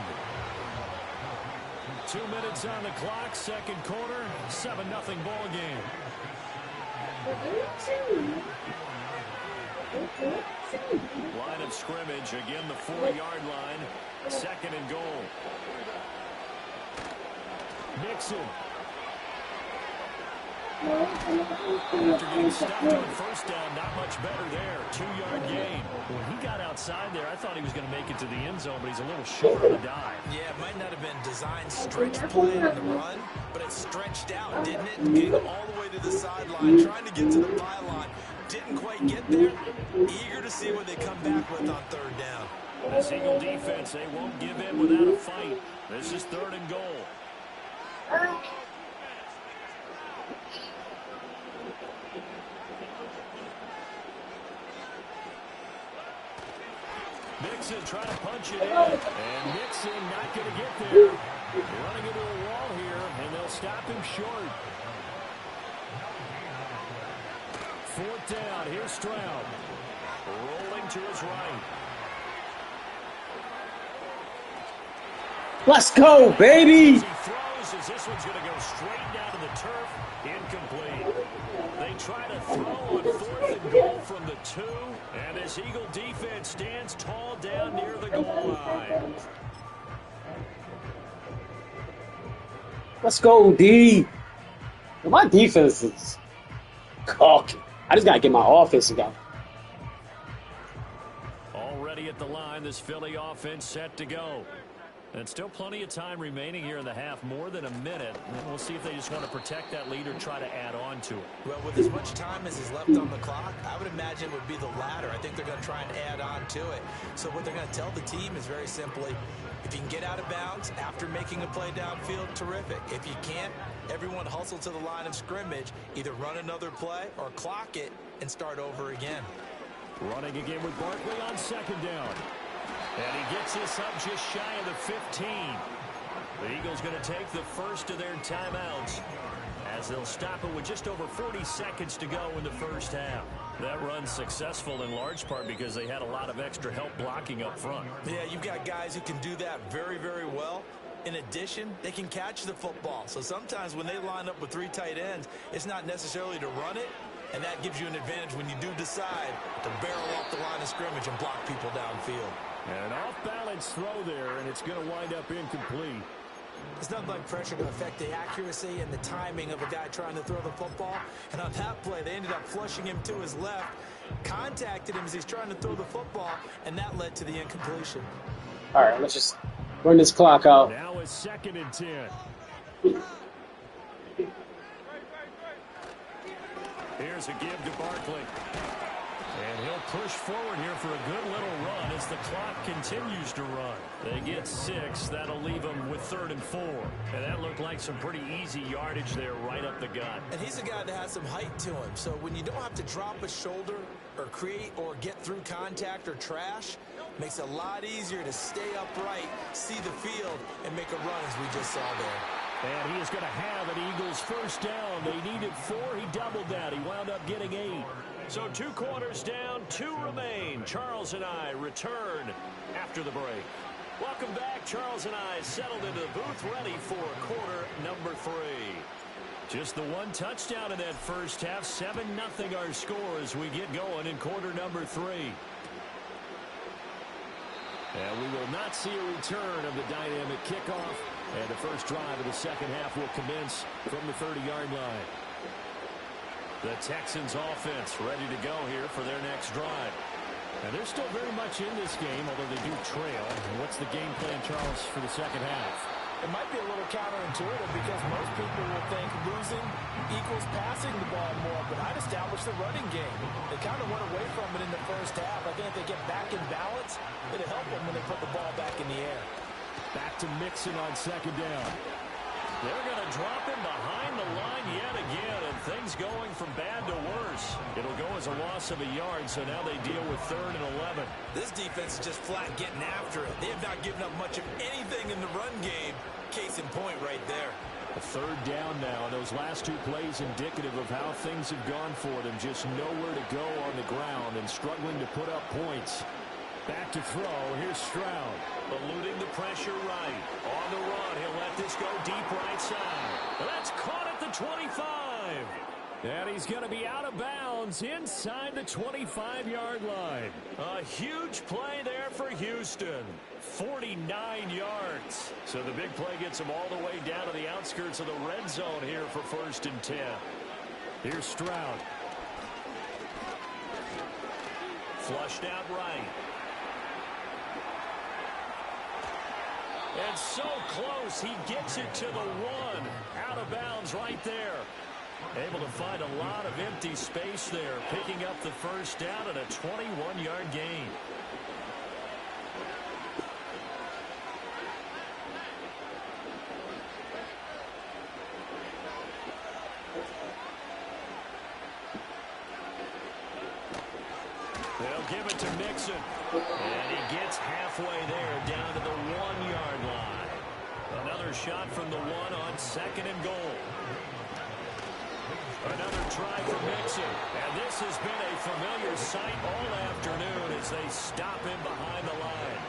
2 minutes on the clock, 2nd quarter, 7-0 ball game. Line of scrimmage, again the 4-yard line, 2nd and goal. Mixon. After getting stuffed on first down, not much better there. 2-yard gain. When he got outside there, I thought he was going to make it to the end zone, but he's a little short on the dive. Yeah, it might not have been designed stretch play on the run, but it stretched out, didn't it? Getting all the way to the sideline, trying to get to the pylon. Didn't quite get there. Eager to see what they come back with on third down. This Eagle defense, they won't give in without a fight. This is 3rd and goal. Mixon trying to punch it in, and Mixon not going to get there. Running into a wall here, and they'll stop him short. 4th down, here's Stroud. Rolling to his right. Let's go, baby! As he throws, as this one's going to go straight down to the turf, incomplete. They try to throw on 4th and goal from the 2, and this Eagle defense stands tall down near the goal line. Let's go, D. My defense is cocky. I just got to get my offense together. Already at the line, this Philly offense set to go. And still plenty of time remaining here in the half, more than a minute. And we'll see if they just want to protect that lead or try to add on to it. Well, with as much time as is left on the clock, I would imagine it would be the latter. I think they're going to try and add on to it. So what they're going to tell the team is very simply, if you can get out of bounds after making a play downfield, terrific. If you can't, everyone hustle to the line of scrimmage, either run another play or clock it and start over again. Running again with Barkley on 2nd down. And he gets this up just shy of the 15. The Eagles going to take the first of their timeouts as they'll stop it with just over 40 seconds to go in the first half. That run's successful in large part because they had a lot of extra help blocking up front. Yeah, you've got guys who can do that very, very well. In addition, they can catch the football. So sometimes when they line up with 3 tight ends, it's not necessarily to run it, and that gives you an advantage when you do decide to barrel off the line of scrimmage and block people downfield. And an off-balance throw there, and it's going to wind up incomplete. It's nothing like pressure to affect the accuracy and the timing of a guy trying to throw the football. And on that play, they ended up flushing him to his left, contacted him as he's trying to throw the football, and that led to the incompletion. All right, let's just run this clock out. Now it's 2nd and 10. Here's a give to Barkley. And he'll push forward here for a good little run as the clock continues to run. They get 6. That'll leave them with 3rd and 4. And that looked like some pretty easy yardage there right up the gut. And he's a guy that has some height to him. So when you don't have to drop a shoulder or create or get through contact or trash, makes it a lot easier to stay upright, see the field, and make a run as we just saw there. And he is going to have an Eagles first down. They needed 4. He doubled that. He wound up getting 8. So 2 quarters down, 2 remain. Charles and I return after the break. Welcome back. Charles and I settled into the booth, ready for quarter number 3. Just the 1 touchdown in that first half. 7-0 our score as we get going in quarter number 3. And we will not see a return of the dynamic kickoff. And the first drive of the second half will commence from the 30-yard line. The Texans offense ready to go here for their next drive. And they're still very much in this game, although they do trail. What's the game plan, Charles, for the second half? It might be a little counterintuitive because most people will think losing equals passing the ball more, but I'd establish the running game. They kind of went away from it in the first half. I think if they get back in balance, it'll help them when they put the ball back in the air. Back to Mixon on 2nd down. They're going to drop him behind the line yet again, and things going from bad to worse. It'll go as a loss of a yard, so now they deal with 3rd and 11. This defense is just flat getting after it. They have not given up much of anything in the run game. Case in point right there. A 3rd down now. Those last 2 plays indicative of how things have gone for them. Just nowhere to go on the ground and struggling to put up points. Back to throw. Here's Stroud. Eluding the pressure right. On the run, he'll let this go deep right side. That's caught at the 25. And he's going to be out of bounds inside the 25-yard line. A huge play there for Houston. 49 yards. So the big play gets them all the way down to the outskirts of the red zone here for 1st and 10. Here's Stroud. Flushed out right. And so close, he gets it to the 1. Out of bounds right there. Able to find a lot of empty space there, picking up the first down and a 21-yard gain. They'll give it to Mixon. And he gets halfway there, down to the 1-yard line. Another shot from the 1 on 2nd and goal. Another try for Mixon. And this has been a familiar sight all afternoon as they stop him behind the line.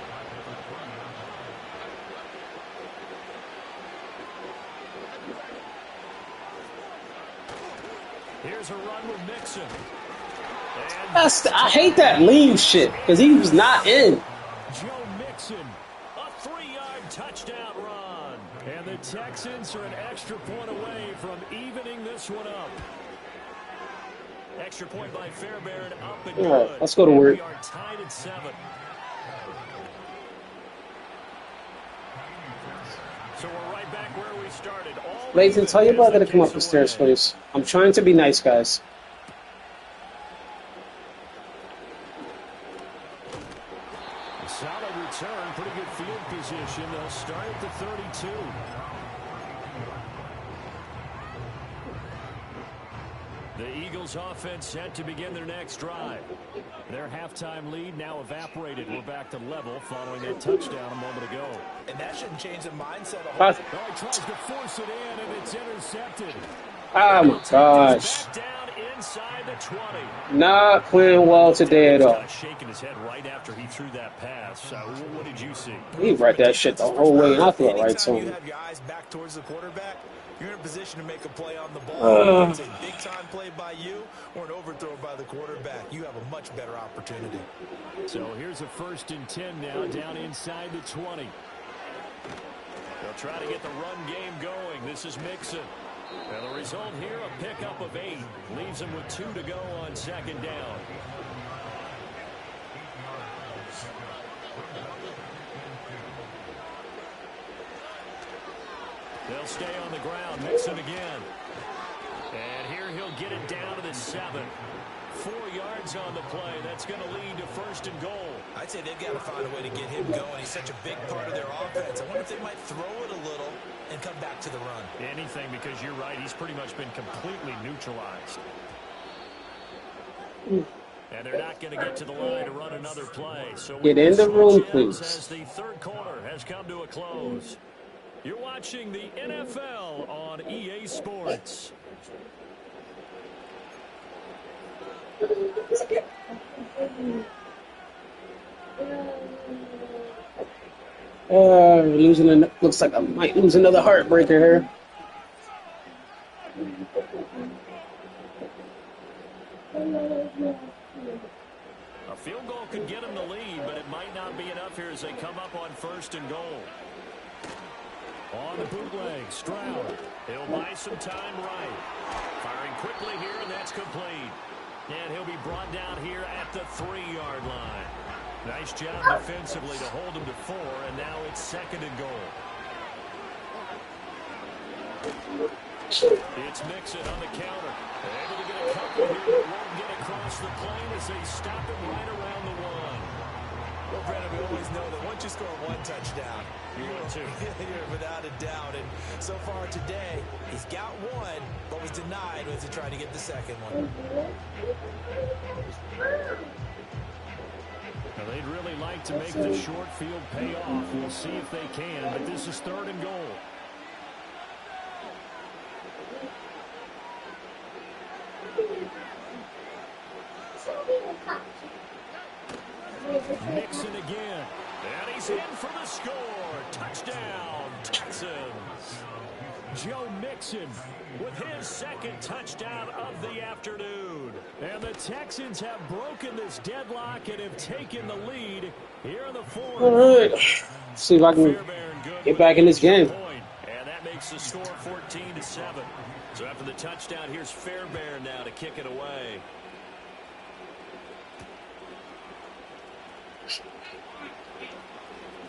Here's a run with Mixon. I hate that lean shit because he was not in. Joe Mixon, a 3-yard touchdown run. And the Texans are an extra point away from evening this one up. Extra point by Fairbairn, up and good. All right, let's go to work. We are tied at 7. So we're right back where we started. Layton, tell your brother to come up the stairs, please. I'm trying to be nice, guys. Solid return, pretty good field position. They'll start at the 32. The Eagles offense set to begin their next drive. Their halftime lead now evaporated. We're back to level following that touchdown a moment ago. And that shouldn't change the mindset. Oh, he tries to force it in, and it's intercepted. Oh my gosh. Down inside the 20. Not playing well today at all. Shaking his head right after he threw that pass. What did you see? He read that shit the whole way, and I threw it right to You him. have your eyes back towards the quarterback, you're in a position to make a play on the ball. It's a big-time play by you or an overthrow by the quarterback. You have a much better opportunity. So here's a 1st and 10 now, down inside the 20. They'll try to get the run game going. This is Mixon. And the result here, a pickup of 8. Leaves him with 2 to go on 2nd down. They'll stay on the ground. Mixon again. And here he'll get it down to the 7. 4 yards on the play. That's going to lead to 1st and goal. I'd say they've got to find a way to get him going. He's such a big part of their offense. I wonder if they might throw it a little and come back to the run. Anything, because you're right. He's pretty much been completely neutralized. And they're not going to get to the line to run another play. So Get in the room, please. As the 3rd quarter has come to a close. You're watching the NFL on EA Sports. Looks like I might lose another heartbreaker here. A field goal could get them the lead, but it might not be enough here as they come up on 1st and goal. On the bootleg, Stroud. He'll buy some time right. Firing quickly here, and that's complete. And he'll be brought down here at the 3-yard line. Nice job defensively to hold him to 4, and now it's 2nd and goal. It's Mixon on the counter. Able to get a couple here, but won't get across the plane as they stop him right around the 1. Well, Brandon, we always know that once you score 1 touchdown, You're without a doubt. And so far today, he's got 1, but was denied as he tried to get the 2nd one. Now, they'd really like to make the short field pay off. We'll see if they can, but this is 3rd and goal. Mixon again. And he's in for the score. Touchdown, Texans. Joe Mixon with his 2nd touchdown of the afternoon. And the Texans have broken this deadlock and have taken the lead here in the 4th. All right. See if I can get back in this game. And that makes the score 14-7. So after the touchdown, here's Fairbairn now to kick it away.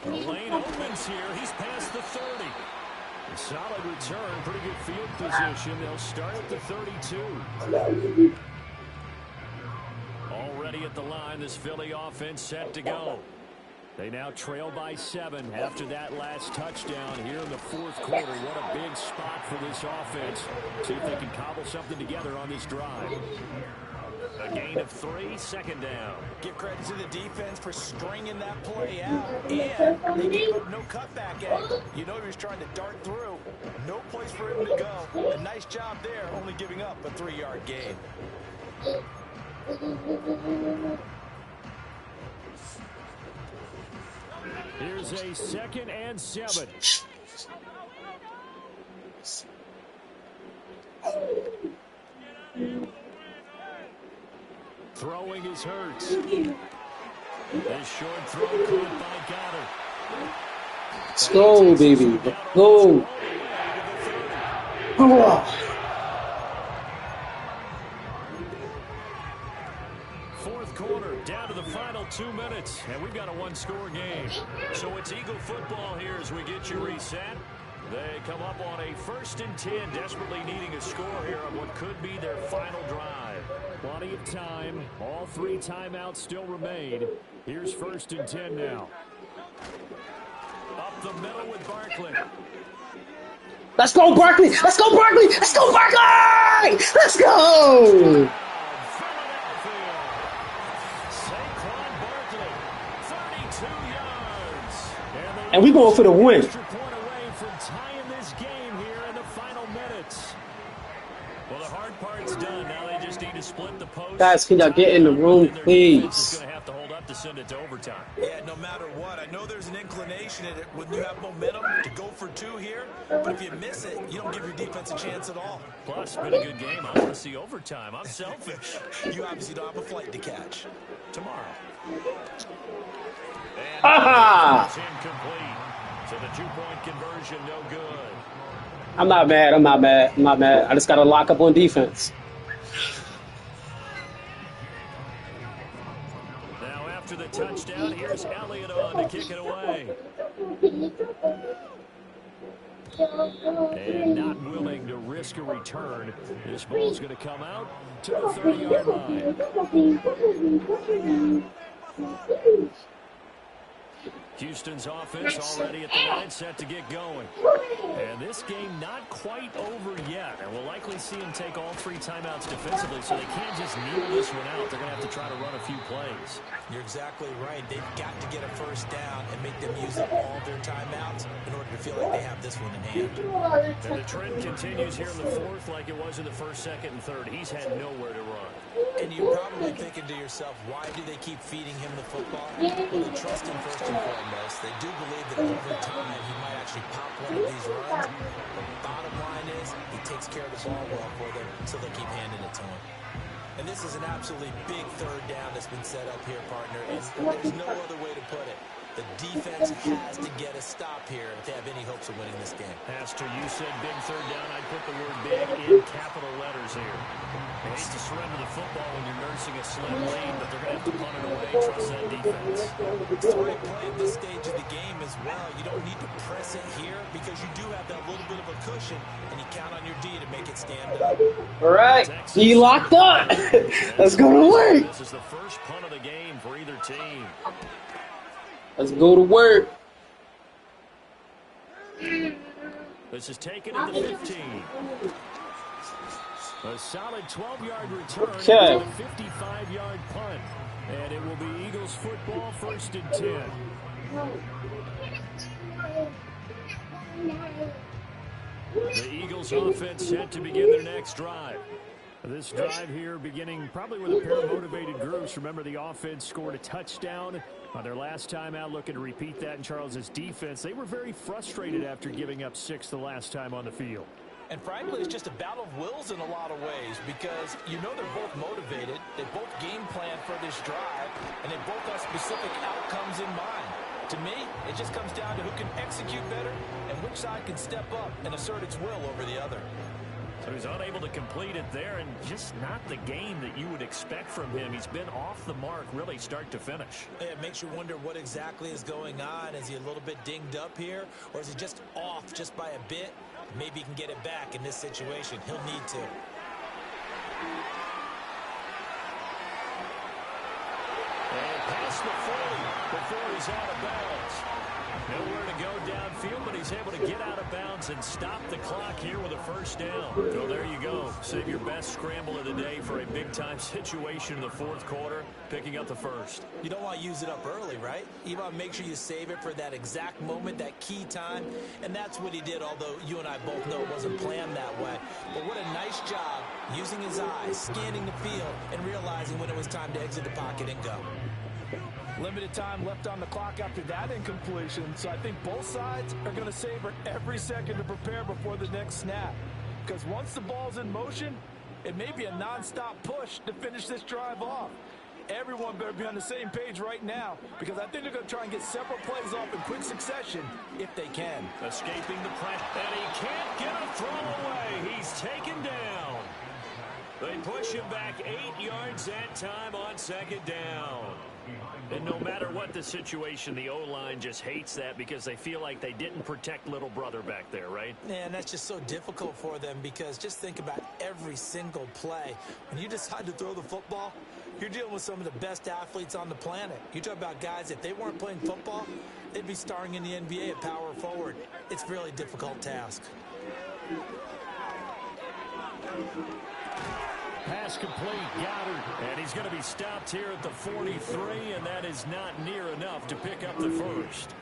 The lane opens here. He's past the 30. A solid return, pretty good field position. They'll start at the 32. Already at the line, this Philly offense set to go. They now trail by 7 after that last touchdown here in the fourth quarter. What a big spot for this offense. See if they can cobble something together on this drive. A gain of 3, second down. Give credit to the defense for stringing that play out. And they gave up no cutback angle. You know he was trying to dart through. No place for him to go. A nice job there, only giving up a 3-yard gain. Here's a 2nd and 7. Throwing is Hurts. This short throw caught by Goddard. Let's go, baby. Let's go. Fourth quarter, down to the final 2 minutes, and we've got a one-score game. So it's Eagle football here as we get you reset. They come up on a 1st and 10, desperately needing a score here on what could be their final drive. Plenty of time. All 3 timeouts still remain. Here's 1st and 10 now. Up the middle with Barkley. Let's go, Barkley! Let's go, Barkley! Let's go, Barkley! Let's go! And we going for the win. Extra point away from tying this game here in the final minutes. Well, the hard part's done. Now they just need to split the post. Guys, can y'all get in the room, please? It's going to have to hold up to send it to overtime. Yeah, no matter what. I know there's an inclination in it when you have momentum to go for 2 here. But if you miss it, you don't give your defense a chance at all. Plus, been a good game. I want to see overtime. I'm selfish. You obviously don't have a flight to catch. Tomorrow. Ha Incomplete. So the 2-point conversion, no good. I'm not mad. I'm not mad. I'm not mad. I just got to lock up on defense. Now after the touchdown, here's Elliott on to kick it away. And not willing to risk a return. This ball's going to come out to the 30-yard line. Houston's offense already at the line, set to get going. And this game not quite over yet. And we'll likely see them take all 3 timeouts defensively, so they can't just kneel this one out. They're going to have to try to run a few plays. You're exactly right. They've got to get a 1st down and make them use up all their timeouts in order to feel like they have this one in hand. And the trend continues here in the 4th like it was in the 1st, 2nd, and 3rd. He's had nowhere to run. And you're probably thinking to yourself, why do they keep feeding him the football? Well, they trust him first and foremost. They do believe that over time he might actually pop one of these runs. The bottom line is he takes care of the ball well for them, so they keep handing it to him. And this is an absolutely big 3rd down that's been set up here, partner. And there's no other way to put it. The defense has to get a stop here if they have any hopes of winning this game. Pastor, you said big 3rd down. I'd put the word big in capital letters here. They hate to surrender the football when you're nursing a slim lead, but they're going to have to punt it away. Trust that defense. It's the right play at this stage of the game as well. You don't need to press it here because you do have that little bit of a cushion, and you count on your D to make it stand up. All right. He locked up. Let's go to work. This is the first punt of the game for either team. Let's go to work. This is taken at the 15. A solid 12-yard return Okay. to the 55-yard punt. And it will be Eagles football, 1st and 10. The Eagles offense set to begin their next drive. This drive here beginning probably with a pair of motivated groups. Remember, the offense scored a touchdown on their last time out, looking to repeat that in Charles's defense. They were very frustrated after giving up 6 the last time on the field. And frankly, it's just a battle of wills in a lot of ways because you know they're both motivated, they both game plan for this drive, and they both have specific outcomes in mind. To me, it just comes down to who can execute better and which side can step up and assert its will over the other. So he's unable to complete it there, and just not the game that you would expect from him. He's been off the mark really start to finish. It makes you wonder what exactly is going on. Is he a little bit dinged up here, or is he just off just by a bit? Maybe he can get it back in this situation. He'll need to. And past the 40 before he's out of bounds. Nowhere to go downfield, but he's able to get out of bounds and stop the clock here with a first down. So there you go. Save your best scramble of the day for a big-time situation in the fourth quarter, picking up the first. You don't want to use it up early, right? You want to make sure you save it for that exact moment, that key time. And that's what he did, although you and I both know it wasn't planned that way. But what a nice job using his eyes, scanning the field, and realizing when it was time to exit the pocket and go. Limited time left on the clock after that incompletion, so I think both sides are going to savor every second to prepare before the next snap. Because once the ball's in motion, it may be a non-stop push to finish this drive off. Everyone better be on the same page right now, because I think they're going to try and get several plays off in quick succession if they can. Escaping the press, and he can't get a throw away. He's taken down. They push him back 8 yards that time on second down. And no matter what the situation, the O-line just hates that because they feel like they didn't protect little brother back there, right? And that's just so difficult for them, because just think about every single play. When you decide to throw the football, you're dealing with some of the best athletes on the planet. You talk about guys, if they weren't playing football, they'd be starring in the NBA at power forward. It's a really difficult task. Pass complete, Goddard, and he's going to be stopped here at the 43, and that is not near enough to pick up the first.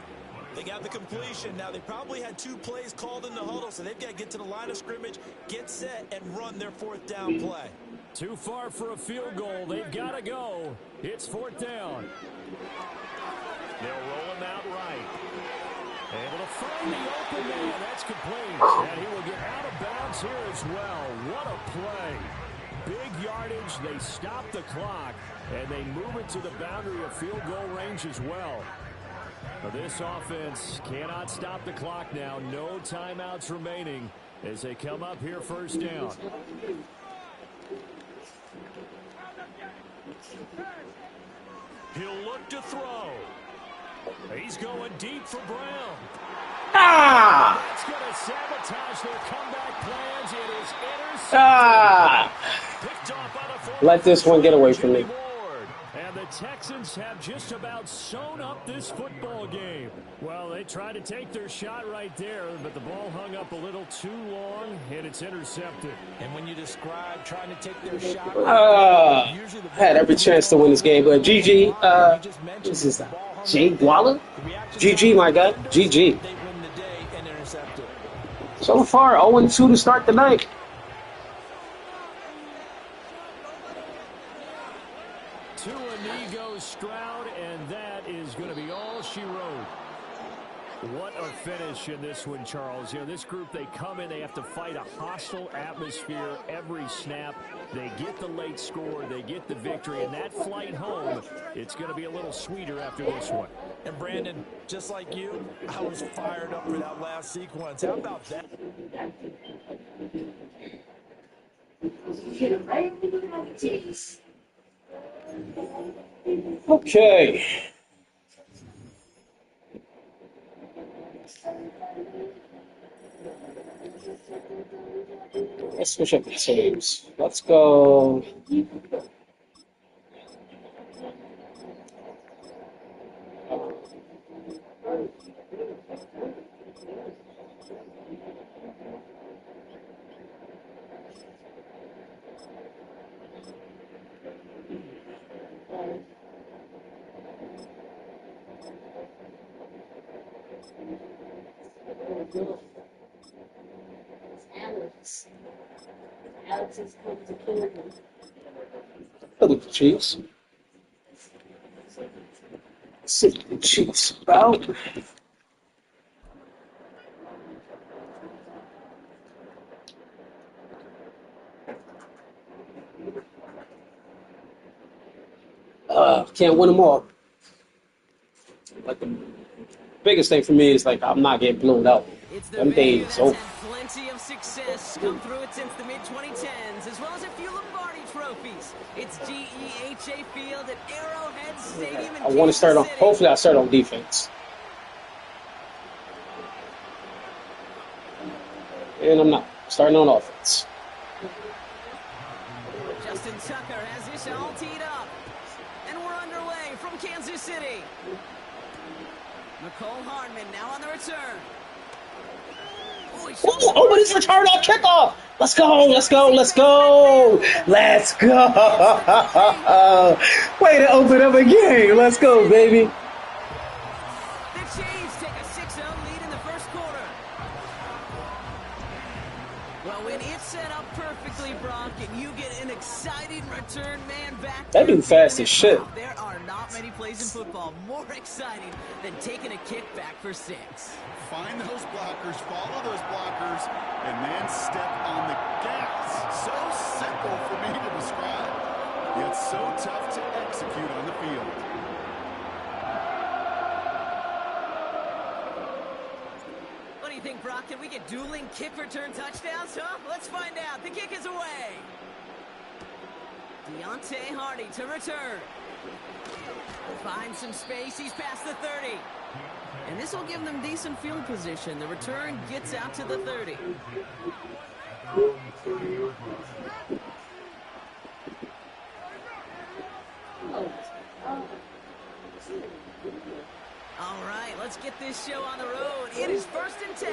They got the completion. Now, they probably had 2 plays called in the huddle, so they've got to get to the line of scrimmage, get set, and run their fourth down play. Too far for a field goal. They've got to go. It's fourth down. They'll roll him out right. Able to find the open man. That's complete. And he will get out of bounds here as well. What a play. Big yardage, they stop the clock, and they move it to the boundary of field goal range as well. Now this offense cannot stop the clock now. No timeouts remaining as they come up here first down. He'll look to throw. He's going deep for Brown. That's going to sabotage their comeback plans. It is intercepted. Picked off by the former Let this one get away from me. And the Texans have just about sewn up this football game. Well, they tried to take their shot right there, but the ball hung up a little too long, and it's intercepted. And when you describe trying to take their shot, usually I had every chance to win this game, but GG, this is Jay Guala? GG, my guy. GG. So far, 0-2 to start the night. To Inigo Stroud, and that is going to be all she wrote. What a finish in this one, Charles. You know, this group, they come in, they have to fight a hostile atmosphere every snap. They get the late score, they get the victory, and that flight home, it's going to be a little sweeter after this one. And Brandon, just like you, I was fired up for that last sequence. How about that? Okay. Let's switch up the teams. Let's go. Alex is coming to kill me. Look at the Chiefs. See what the Chiefs about. Can't win them all. Like them. biggest thing for me is like I'm not getting blown out. It's the Them venue days that's over. had plenty of success, come through it since the mid-2010s, as well as a few Lombardi trophies. It's GEHA Field at Arrowhead Stadium in I want to start on. Kansas City. Hopefully, I start on defense. And I'm not starting on offense. Justin Tucker has this all teed up. And we're underway from Kansas City. Nicole Hardman now on the return. Oh, but it's return on kickoff. Let's go, let's go, let's go. Let's go. Way to open up a game. Let's go, baby. The Chiefs take a 6-0 lead in the first quarter. Well, when it's set up perfectly, Brock, and you get an exciting return man back. That dude fast as shit. There are not many plays in football more exciting than taking a kick back for 6. Find those blockers, follow those blockers, and then step on the gas. So simple for me to describe, yet so tough to execute on the field. What do you think, Brock? Can we get dueling kick return touchdowns, huh? Let's find out. The kick is away. Deontay Hardy to return. Finds some space. He's past the 30. And this will give them decent field position. The return gets out to the 30. All right, let's get this show on the road. It is 1st and 10.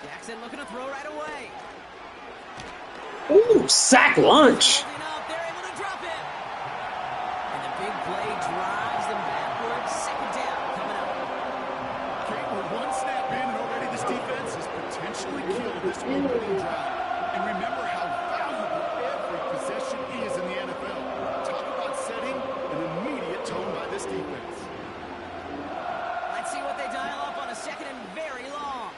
Jackson looking to throw right away. Ooh, sack lunch. They're able to drop it. And the big play drives them backwards. 2nd down coming up. Okay, we're one snap in, and already this defense has potentially killed this opening drive. And remember how valuable every possession is in the NFL. Talk about setting an immediate tone by this defense. Let's see what they dial up on a 2nd and very long.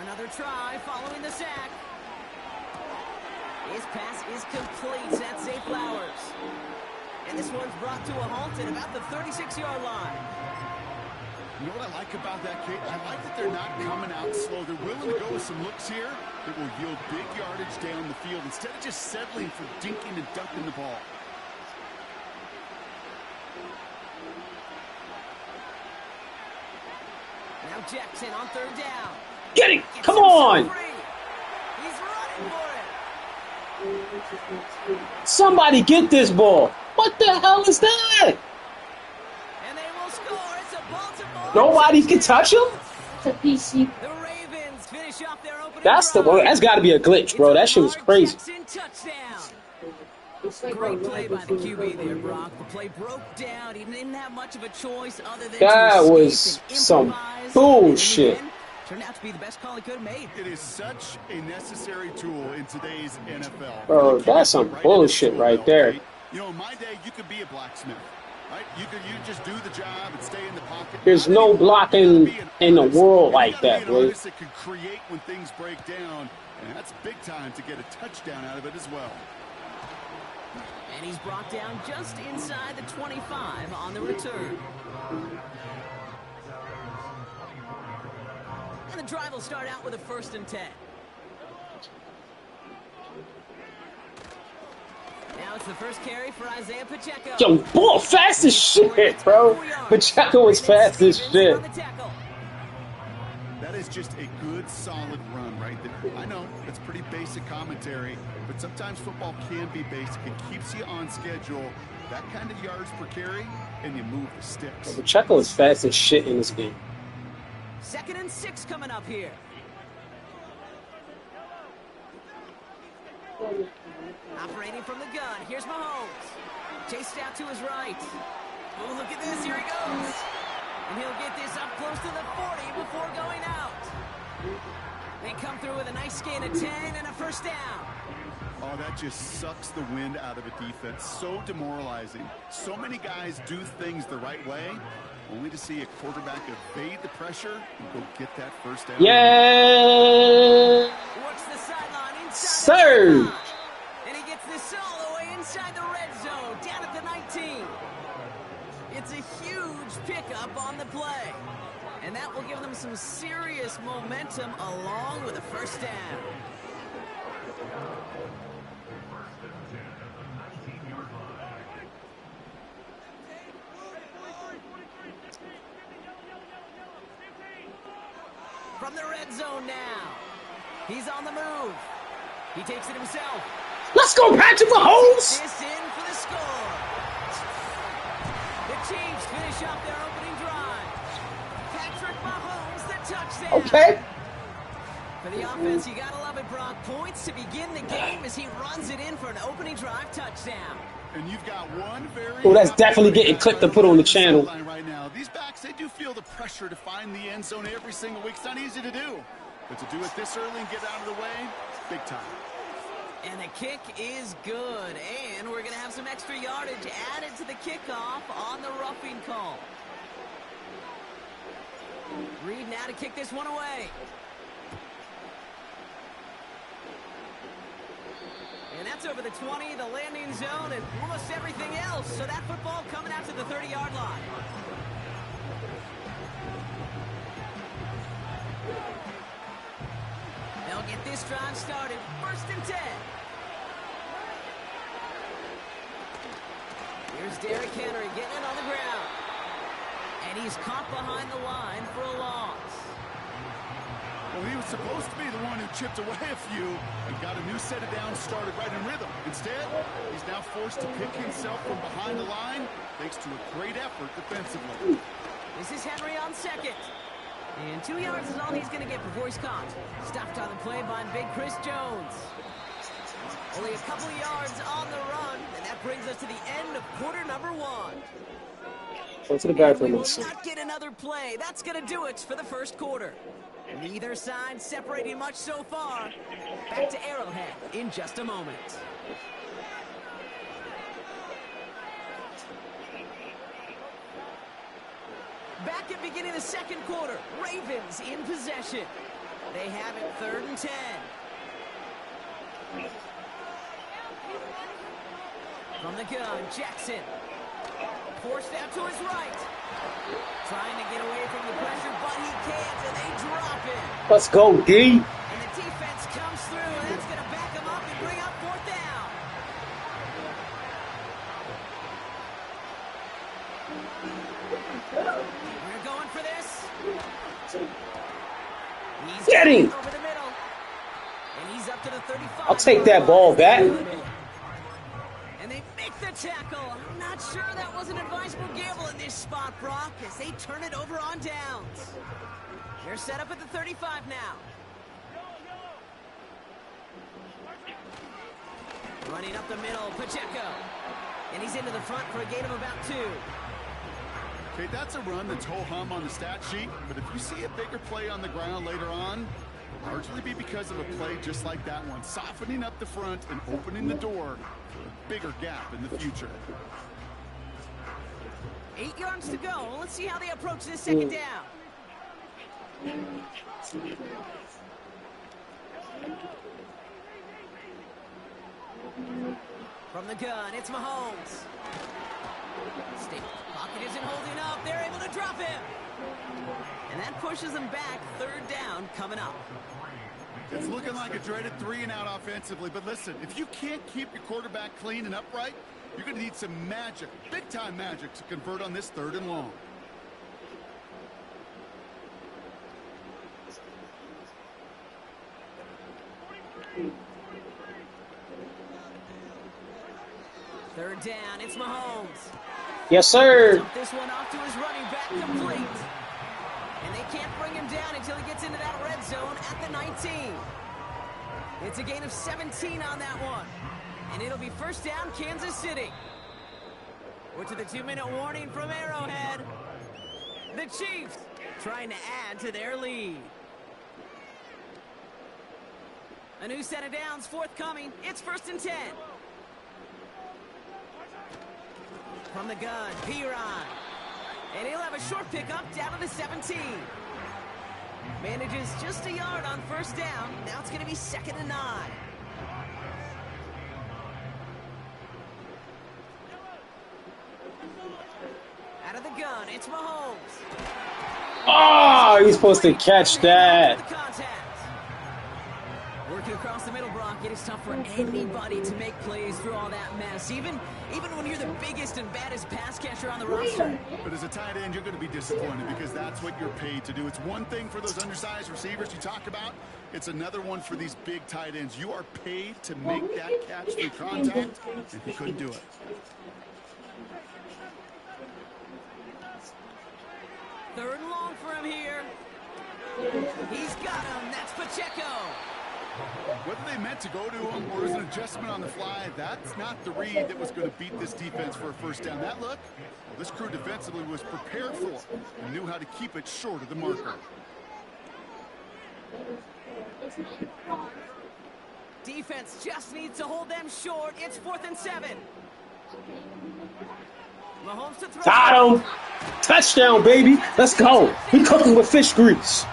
Another try following the sack. His pass is complete. That's Zay Flowers. And this one's brought to a halt at about the 36-yard line. You know what I like about that, Kate? I like that they're not coming out slow. They're willing to go with some looks here that will yield big yardage down the field instead of just settling for dinking and dunking the ball. Now Jackson on 3rd down. Get it. Come on. He's running for it. Somebody get this ball. What the hell is that? And they will score. It's a Baltimore. Nobody can touch him? It's a PC. The Ravens finish off their opening That's the drive. one. That's got to be a glitch, bro. That shit was crazy. Jackson touchdown. It's like Great a play roller by the coaster. QB there, Brock. The play broke down. He didn't have much of a choice other than That to escape was and some improvise. bullshit. And in the end, turned out to be the best call he could have made. It is such a necessary tool in today's NFL. Bro, that's some bullshit right there. You know, in my day, you could be a blacksmith, right? You just do the job and stay in the pocket. There's no blocking in the world like that, You bro. artist that can create when things break down, and that's big time to get a touchdown out of it as well. And he's brought down just inside the 25 on the return. And the drive will start out with a 1st and 10. Now it's the first carry for Isaiah Pacheco. Yo, ball fast as shit, bro. Pacheco was fast as shit. That is just a good, solid run right there. I know it's pretty basic commentary, but sometimes football can be basic. It keeps you on schedule. That kind of yards per carry, and you move the sticks. Pacheco is fast as shit in this game. 2nd and 6 coming up here. Operating from the gun. Here's Mahomes. Chased out to his right. Oh, look at this. Here he goes. And he'll get this up close to the 40 before going out. They come through with a nice gain of 10 and a first down. Oh, that just sucks the wind out of a defense. So demoralizing. So many guys do things the right way, only to see a quarterback evade the pressure and go get that first down. Yeah. Works the sideline inside Sir. the 5. And he gets this all the way inside the red zone, down at the 19. It's a huge pickup on the play. And that will give them some serious momentum along with a first down. From the red zone now. He's on the move. He takes it himself. Let's go, Patrick Mahomes. This in for the score. The Chiefs finish up their opening drive. Patrick Mahomes, the touchdown. Okay. For the offense, you gotta love it, Brock. Points to begin the game as he runs it in for an opening drive touchdown. And you've got one very... Oh, that's definitely getting clipped and put on the channel. Right now. These backs, they do feel the pressure to find the end zone every single week. It's not easy to do. But to do it this early and get out of the way, big time. And the kick is good. And we're going to have some extra yardage added to the kickoff on the roughing call. Reed now to kick this one away. And that's over the 20, the landing zone, and almost everything else. So that football coming out to the 30-yard line. They'll get this drive started. 1st and 10. Here's Derrick Henry getting it on the ground. And he's caught behind the line for a loss. Well, he was supposed to be the one who chipped away a few and got a new set of downs started right in rhythm. Instead, he's now forced to pick himself from behind the line thanks to a great effort defensively. This is Henry on 2nd. And 2 yards is all he's going to get before he's caught. Stopped on the play by Big Chris Jones. Only a couple of yards on the run, and that brings us to the end of quarter number 1. Go to the bathroom. We will not get another play. That's going to do it for the first quarter. Neither side separating much so far. Back to Arrowhead in just a moment. Back at beginning of the second quarter, Ravens in possession. They have it 3rd and 10. From the gun, Jackson. Forced out to his right. Trying to get away from the pressure, but he can't, and they drop it. Let's go, D. And the defense comes through, and that's going to back them up and bring up 4th down. We're going for this. He's Get him. over the middle. And he's up to the 35. I'll take that ball back. And they make the tackle. I'm not sure that was an advisable gamble in this spot, Brock, as they turn it over on downs. They're set up at the 35 now. Running up the middle, Pacheco. And he's into the front for a gain of about 2. Okay, that's a run that's ho-hum on the stat sheet, but if you see a bigger play on the ground later on, it'll largely be because of a play just like that one, softening up the front and opening the door for a bigger gap in the future. 8 yards to go. Let's see how they approach this second down. From the gun, it's Mahomes. State pocket isn't holding up. They're able to drop him. And that pushes them back. 3rd down coming up. It's looking like a dreaded 3-and-out offensively, but listen, if you can't keep your quarterback clean and upright, you're going to need some magic, big-time magic, to convert on this 3rd and long. Third down, it's Mahomes. Yes, sir. Dump this one off to his running back, complete. And they can't bring him down until he gets into that red zone at the 19. It's a gain of 17 on that one. And it'll be 1st down, Kansas City. We're to the 2-minute warning from Arrowhead. The Chiefs trying to add to their lead. A new set of downs forthcoming. It's 1st and 10. From the gun, Piron. And he'll have a short pickup down to the 17. Manages just a yard on 1st down. Now it's going to be 2nd and 9. Out of the gun, it's Mahomes. Oh, he's supposed to catch that. Working across the middle, Brock, it is tough for anybody to make plays through all that mess, even when you're the biggest and baddest pass catcher on the roster. But as a tight end, you're going to be disappointed because that's what you're paid to do. It's one thing for those undersized receivers you talk about. It's another one for these big tight ends. You are paid to make that catch through contact, and he couldn't do it. Third and long for him here. He's got him. That's Pacheco. Whether they meant to go to him or was an adjustment on the fly, that's not the read that was going to beat this defense for a 1st down. That look, well, this crew defensively was prepared for and knew how to keep it short of the marker. Defense just needs to hold them short. It's 4th and 7. Mahomes to throw. Got him. Touchdown, baby. Let's go. We cooking with fish grease.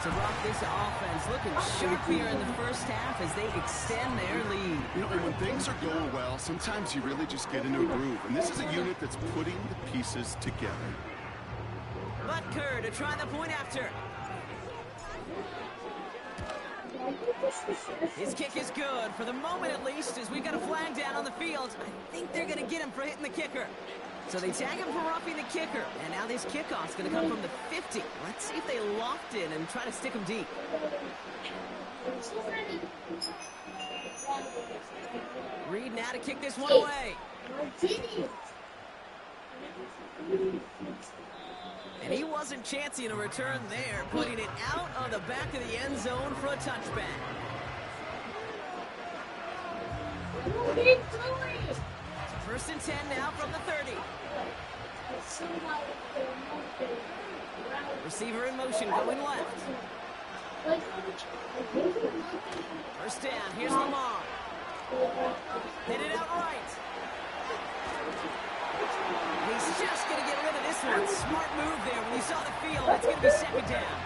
So Brock, this offense looking sharp here in the 1st half as they extend their lead. You know, and when things are going well, sometimes you really just get into a groove. And this is a unit that's putting the pieces together. Butker to try the point after. His kick is good, for the moment at least, as we've got a flag down on the field. I think they're going to get him for hitting the kicker. So they tag him for roughing the kicker, and now this kickoff's going to come from the 50. Let's see if they loft in and try to stick him deep. Reed now to kick this one away. And he wasn't chancing a return there, putting it out on the back of the end zone for a touchback. First and 10 now from the 30. Receiver in motion, going left. First down, here's Lamar. Hit it out right. He's just going to get rid of this one. Smart move there. When he saw the field, it's going to be 2nd down.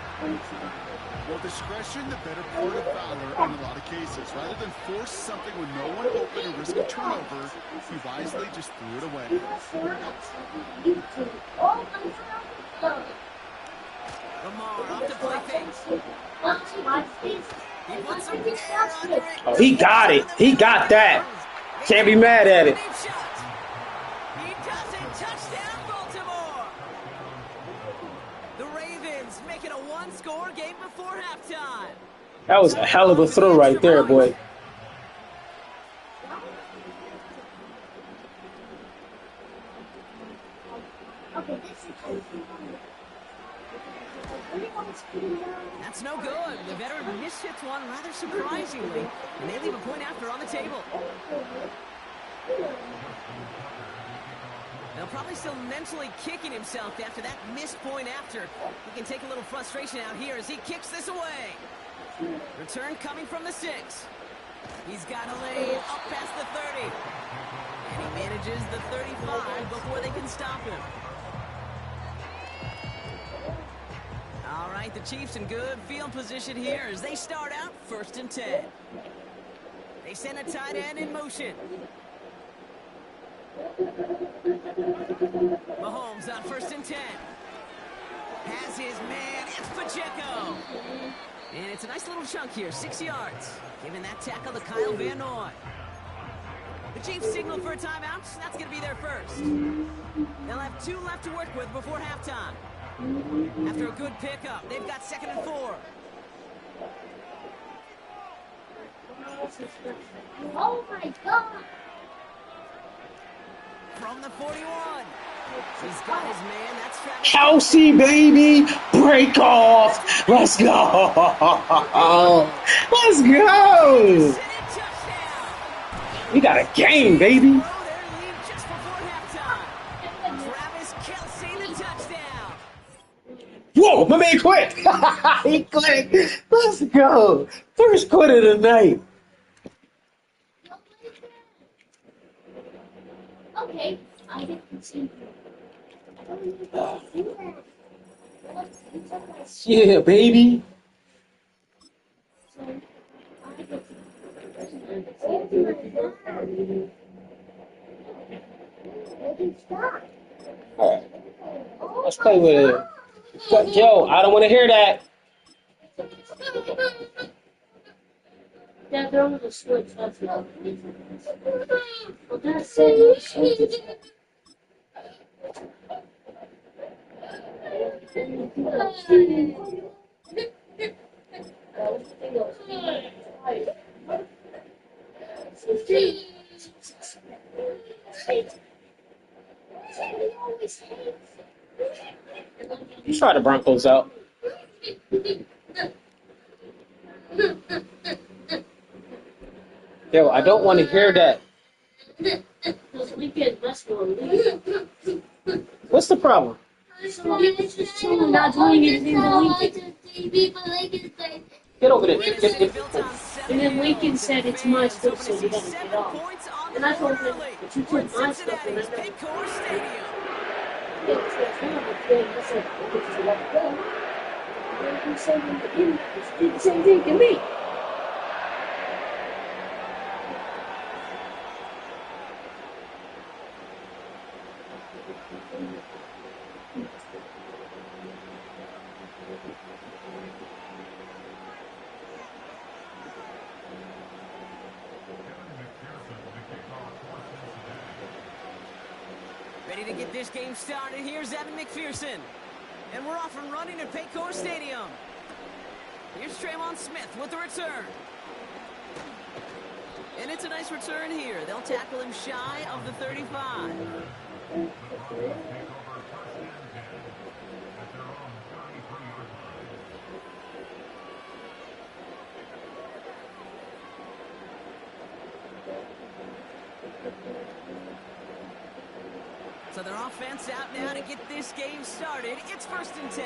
Well, discretion, the better part of valor in a lot of cases. Rather than force something with no one open and risk a turnover, he wisely just threw it away. Lamar off to play fake. He puts some air under it. Oh, he got it. He got that. Can't be mad at it. He does it. Touchdown, Baltimore. The Ravens make it a one-score game before halftime. That was a hell of a throw right there, boy. That's no good. The veteran mishits one rather surprisingly, and they leave a point after on the table. Now probably still mentally kicking himself after that missed point after. He can take a little frustration out here as he kicks this away. Return coming from the 6. He's got a lane up past the 30. And he manages the 35 before they can stop him. All right, the Chiefs in good field position here as they start out 1st and 10. They send a tight end in motion. Mahomes on 1st and 10. Has his man, it's Pacheco. And it's a nice little chunk here, 6 yards. Giving that tackle to Kyle Van Noy. The Chiefs signal for a timeout. That's going to be their first. They'll have 2 left to work with before halftime. After a good pickup, they've got 2nd and 4. Oh my God! From the 41. He's got his man. That's Travis. Kelsey, baby, break off. Let's go. Let's go. We got a game, baby. Whoa, my man quit. He quit. Let's go. First quit of the night. Okay, I get to see. Yeah, baby. All right, let's play with it. Yo, I don't want to hear that. Yeah, there was a switch. That's not. Well, that's it. You try the Broncos out. Yo, I don't want to hear that. What's the problem? Not doing anything the weekend. Get over there. And then Lincoln said it's my stuff, so you gotta get off. And I told him, but you took my stuff, and I said, I said, okay, let go. And he said, you did the same thing to me. Ready to get this game started. Here's Evan McPherson. And we're off and running at Paycor Stadium. Here's Traymon Smith with the return. And it's a nice return here. They'll tackle him shy of the 35. So their offense out now to get this game started. It's 1st and 10.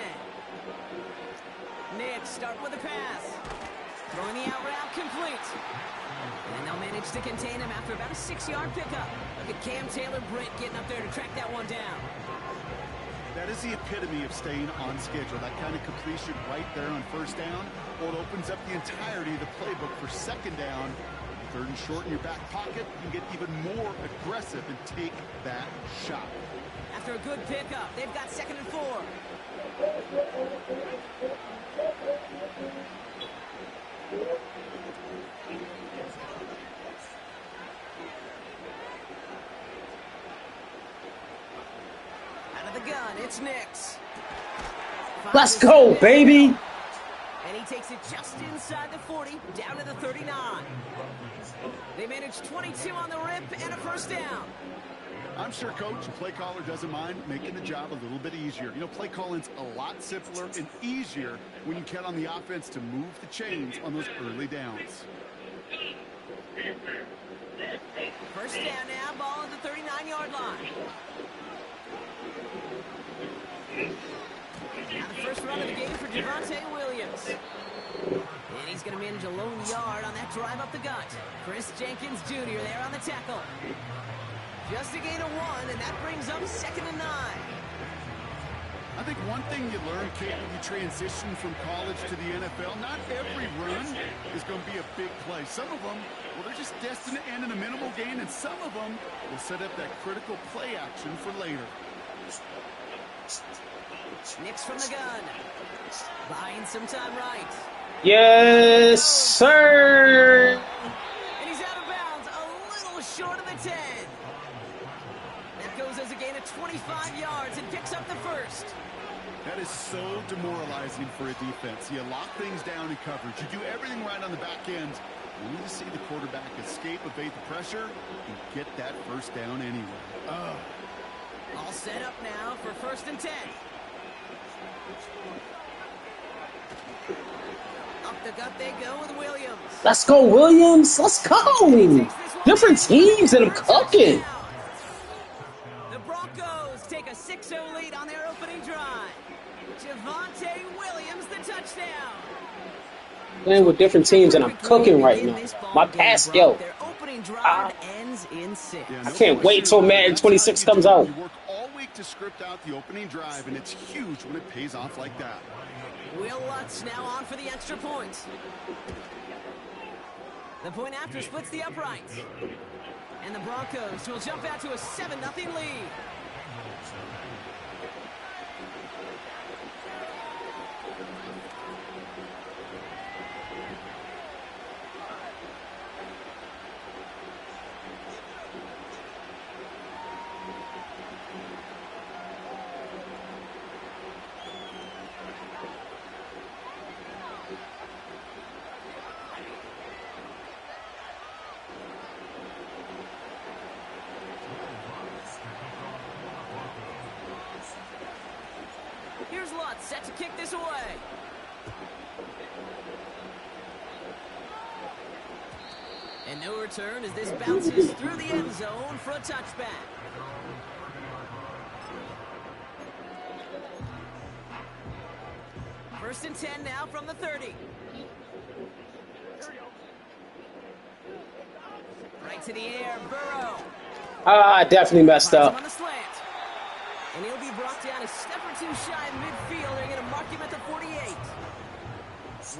Knicks start with a pass. Throwing the out route complete. And they'll manage to contain him after about a 6-yard pickup. Look at Cam Taylor-Britt getting up there to track that one down. That is the epitome of staying on schedule. That kind of completion right there on 1st down. Well, it opens up the entirety of the playbook for 2nd down. 3rd and short in your back pocket, you can get even more aggressive and take that shot. After a good pickup, they've got 2nd and 4. Out of the gun, it's Knicks. Let's go, baby. And he takes it just inside the 40, down to the 39. They managed 22 on the rip and a 1st down. I'm sure coach and play caller doesn't mind making the job a little bit easier. You know, play calling's a lot simpler and easier when you count on the offense to move the chains on those early downs. 1st down now, ball at the 39-yard line. Now the first run of the game for Javonte Williams. And he's going to manage a lone yard on that drive up the gut. Chris Jenkins Jr. there on the tackle. Just a gain of 1, and that brings up 2nd and 9. I think one thing you learn, Kate, when you transition from college to the NFL, not every run is going to be a big play. Some of them, well, they're just destined to end in a minimal gain, and some of them will set up that critical play action for later. Knicks from the gun. Buying some time right. Yes, sir. And he's out of bounds, a little short of the 10. That goes as a gain of 25 yards and picks up the 1st. That is so demoralizing for a defense. You lock things down in coverage. You do everything right on the back end. You need to see the quarterback escape, evade the pressure, and get that 1st down anyway. All set up now for 1st and 10. Up the gut they go with Williams. Let's go, Williams. Let's go. Different teams and I'm cooking. The Broncos take a 6 6-0 lead on their opening drive. Javonte Williams, the touchdown. Playing with different teams, and I'm cooking right now. My pass, yo. Their opening drive ends in 6. I can't wait till Madden 26 comes out. You work all week to script out the opening drive, and it's huge when it pays off like that. Will Lutz now on for the extra point. The point after splits the uprights. And the Broncos will jump out to a 7-0 lead. Here's Lutz set to kick this away. And no return as this bounces through the end zone for a touchback. First and 10 now from the 30. Right to the air, Burrow. I definitely messed Finds him up. on the slant. And he'll be brought down a step or two shy of midfield. They're going to mark him at the 48.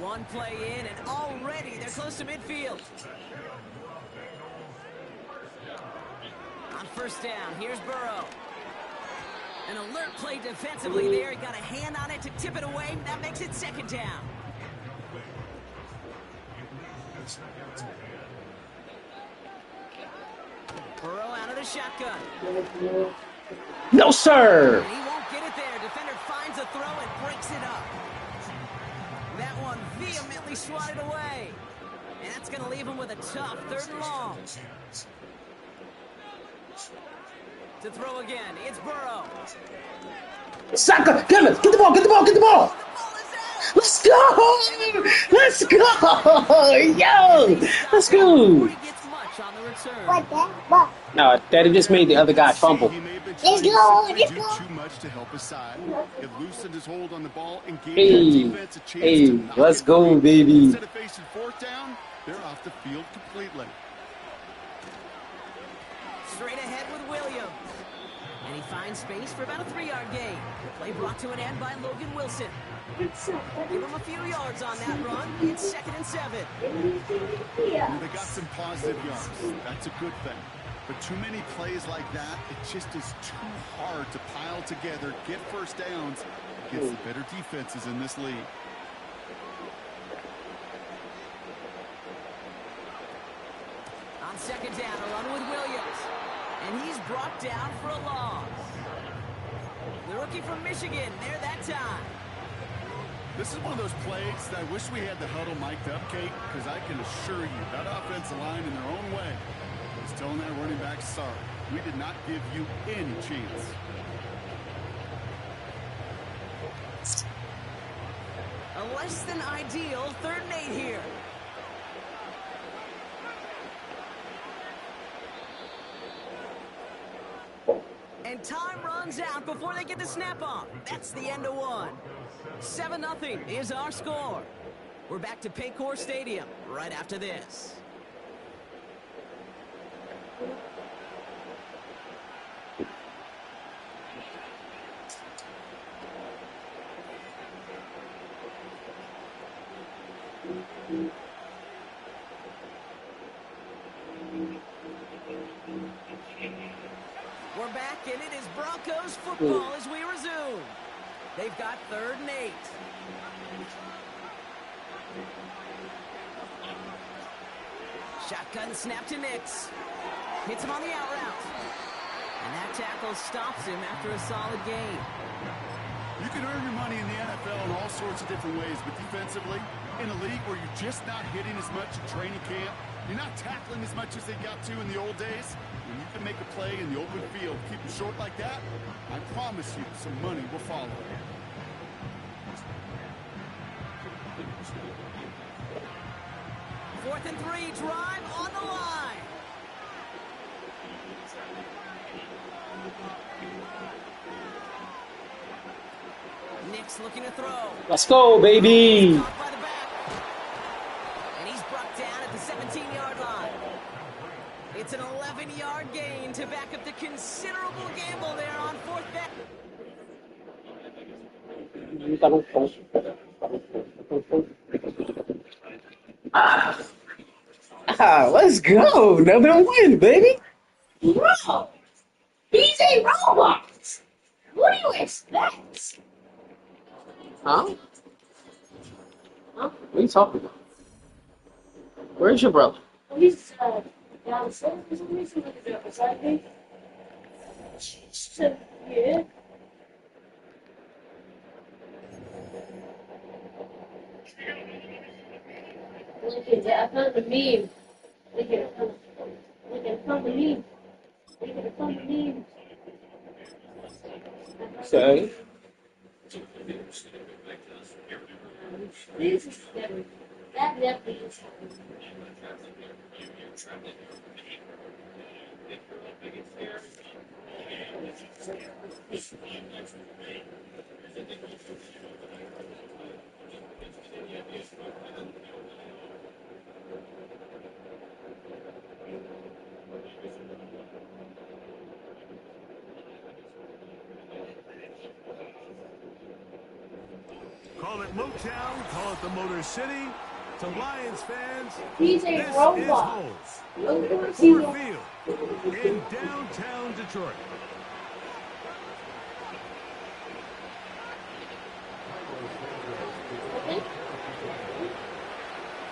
One play in, and already they're close to midfield. On first down, here's Burrow. An alert play defensively there. He got a hand on it to tip it away. That makes it second down. Burrow out of the shotgun. No, sir. And he won't get it there. Defender finds a throw and breaks it up. That one vehemently swatted away. And that's going to leave him with a tough 3rd and long. To throw again, it's Burrow. Saka, get it. Get the ball, get the ball, get the ball. The ball is out. Let's go. Let's go. Yo, let's go. He gets much on the return. No, that just made the other guy fumble. Let's go. Let's go. Too much to help his side. It loosened his hold on the ball and gave the defense a chance to knock Let's it go, free. baby. Instead of facing 4th down, they're off the field completely. Straight ahead with Williams. And he finds space for about a 3-yard gain. Play brought to an end by Logan Wilson. Give him a few yards on that run. It's 2nd and 7. They got some positive yards. That's a good thing. But too many plays like that, it just is too hard to pile together, get first downs against the better defenses in this league. On second down, a run with Williams. And he's brought down for a loss. The rookie from Michigan, there that time. This is one of those plays that I wish we had the huddle mic'd up, Kate, because I can assure you that offensive line in their own way is telling that running back, sorry, we did not give you any chance. A less than ideal 3rd and 8 here. And time runs out before they get the snap off. That's the end of one. 7-0 is our score. We're back to Paycor Stadium right after this. We're back, and it is Broncos football as we resume. They've got 3rd and 8. Shotgun snap to Nix. Hits him on the out route. And that tackle stops him after a solid gain. You can earn your money in the NFL in all sorts of different ways, but defensively, in a league where you're just not hitting as much in training camp, you're not tackling as much as they got to in the old days, when you can make a play in the open field, keep it short like that, I promise you some money will follow. 4th and 3, drive on the line. Nick's looking to throw. Let's go, baby. Caught by the back. And he's brought down at the 17-yard line. It's an 11-yard gain to back up the considerable gamble there on fourth down. Let's go. Another win, baby. Bro, these ain't robots. What do you expect? Huh? Huh? What are you talking about? Where's your brother? He's downstairs for some reason. Look at that beside me. So, yeah. Lincoln, yeah, I found a meme. Lincoln, I found a meme. Lincoln, I found a meme. Okay. This is that definitely is. Call it Motown, call it the Motor City. To Lions fans, He's a this robot. is Of home. course he Ford will. Field in downtown Detroit.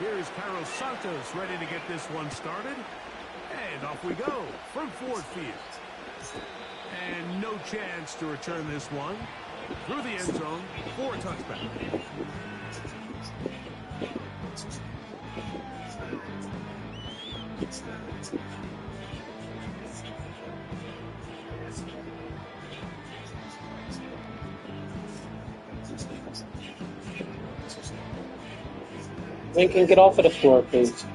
Here's Carlos Santos ready to get this one started. And off we go from Ford Field. And no chance to return this one. Through the end zone for a touchback. Lincoln, get off of the floor, please.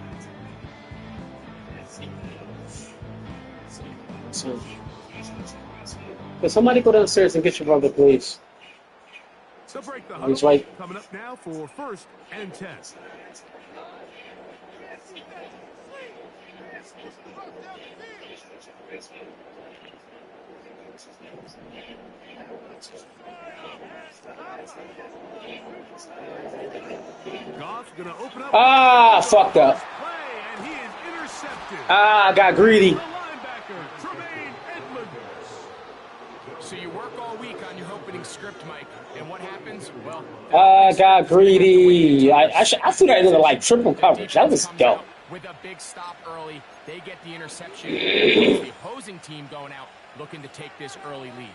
Can somebody go downstairs and get your brother, please? So break the He's huddle. right. Coming up now for 1st and 10. Goff gonna open up. Ah, fucked up. Play, and he is intercepted. Ah, I got greedy. The linebacker, Tremaine Edmonds. So you work all week on your opening script, Mike, and what happens? Well, I got greedy. I threw that into like triple coverage. That was dope. with a big stop early, they get the interception. It's the opposing team going out looking to take this early lead.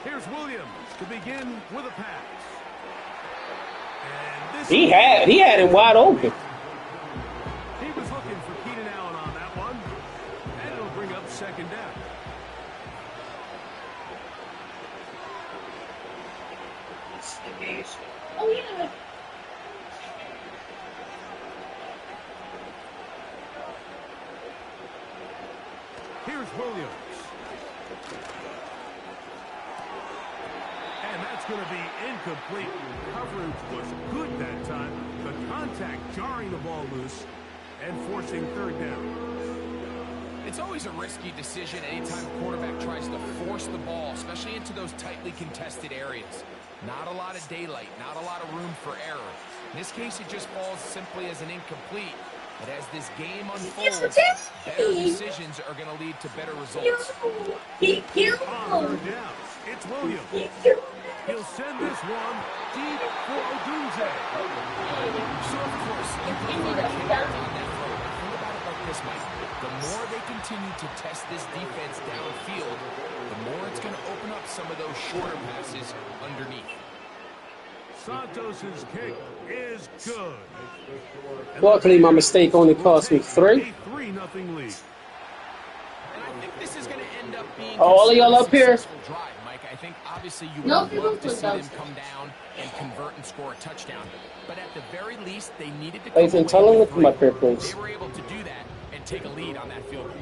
Here's Williams to begin with a pass. And this He had him wide open. He was looking for Keenan Allen on that one. And it'll bring up 2nd down. Oh, yeah. Here's Williams. And that's going to be incomplete. Coverage was good that time. The contact jarring the ball loose and forcing 3rd down. It's always a risky decision anytime a quarterback tries to force the ball, especially into those tightly contested areas. Not a lot of daylight, not a lot of room for error. In this case, it just falls simply as an incomplete. But as this game unfolds, better decisions are going to lead to better results. He killed On him. 3rd down, it's Williams. He killed him. He'll send this one deep for Odunze. So, of course, you prefer to kick out on that throw. But think about it like this, Mike. The more they continue to test this defense downfield, the more it's going to open up some of those shorter passes underneath. Santos's kick is good. Luckily, my mistake only cost me 3. A 3-0 lead. And I think this is going to end up being All of y'all a up here. successful drive, Mike. I think obviously you No, would people love to put see them those. come down and convert and score a touchdown. But at the very least, they needed to Hey, come Ethan, tell away him with to come up here, 3. please. They were able to do that and take a lead on that field goal.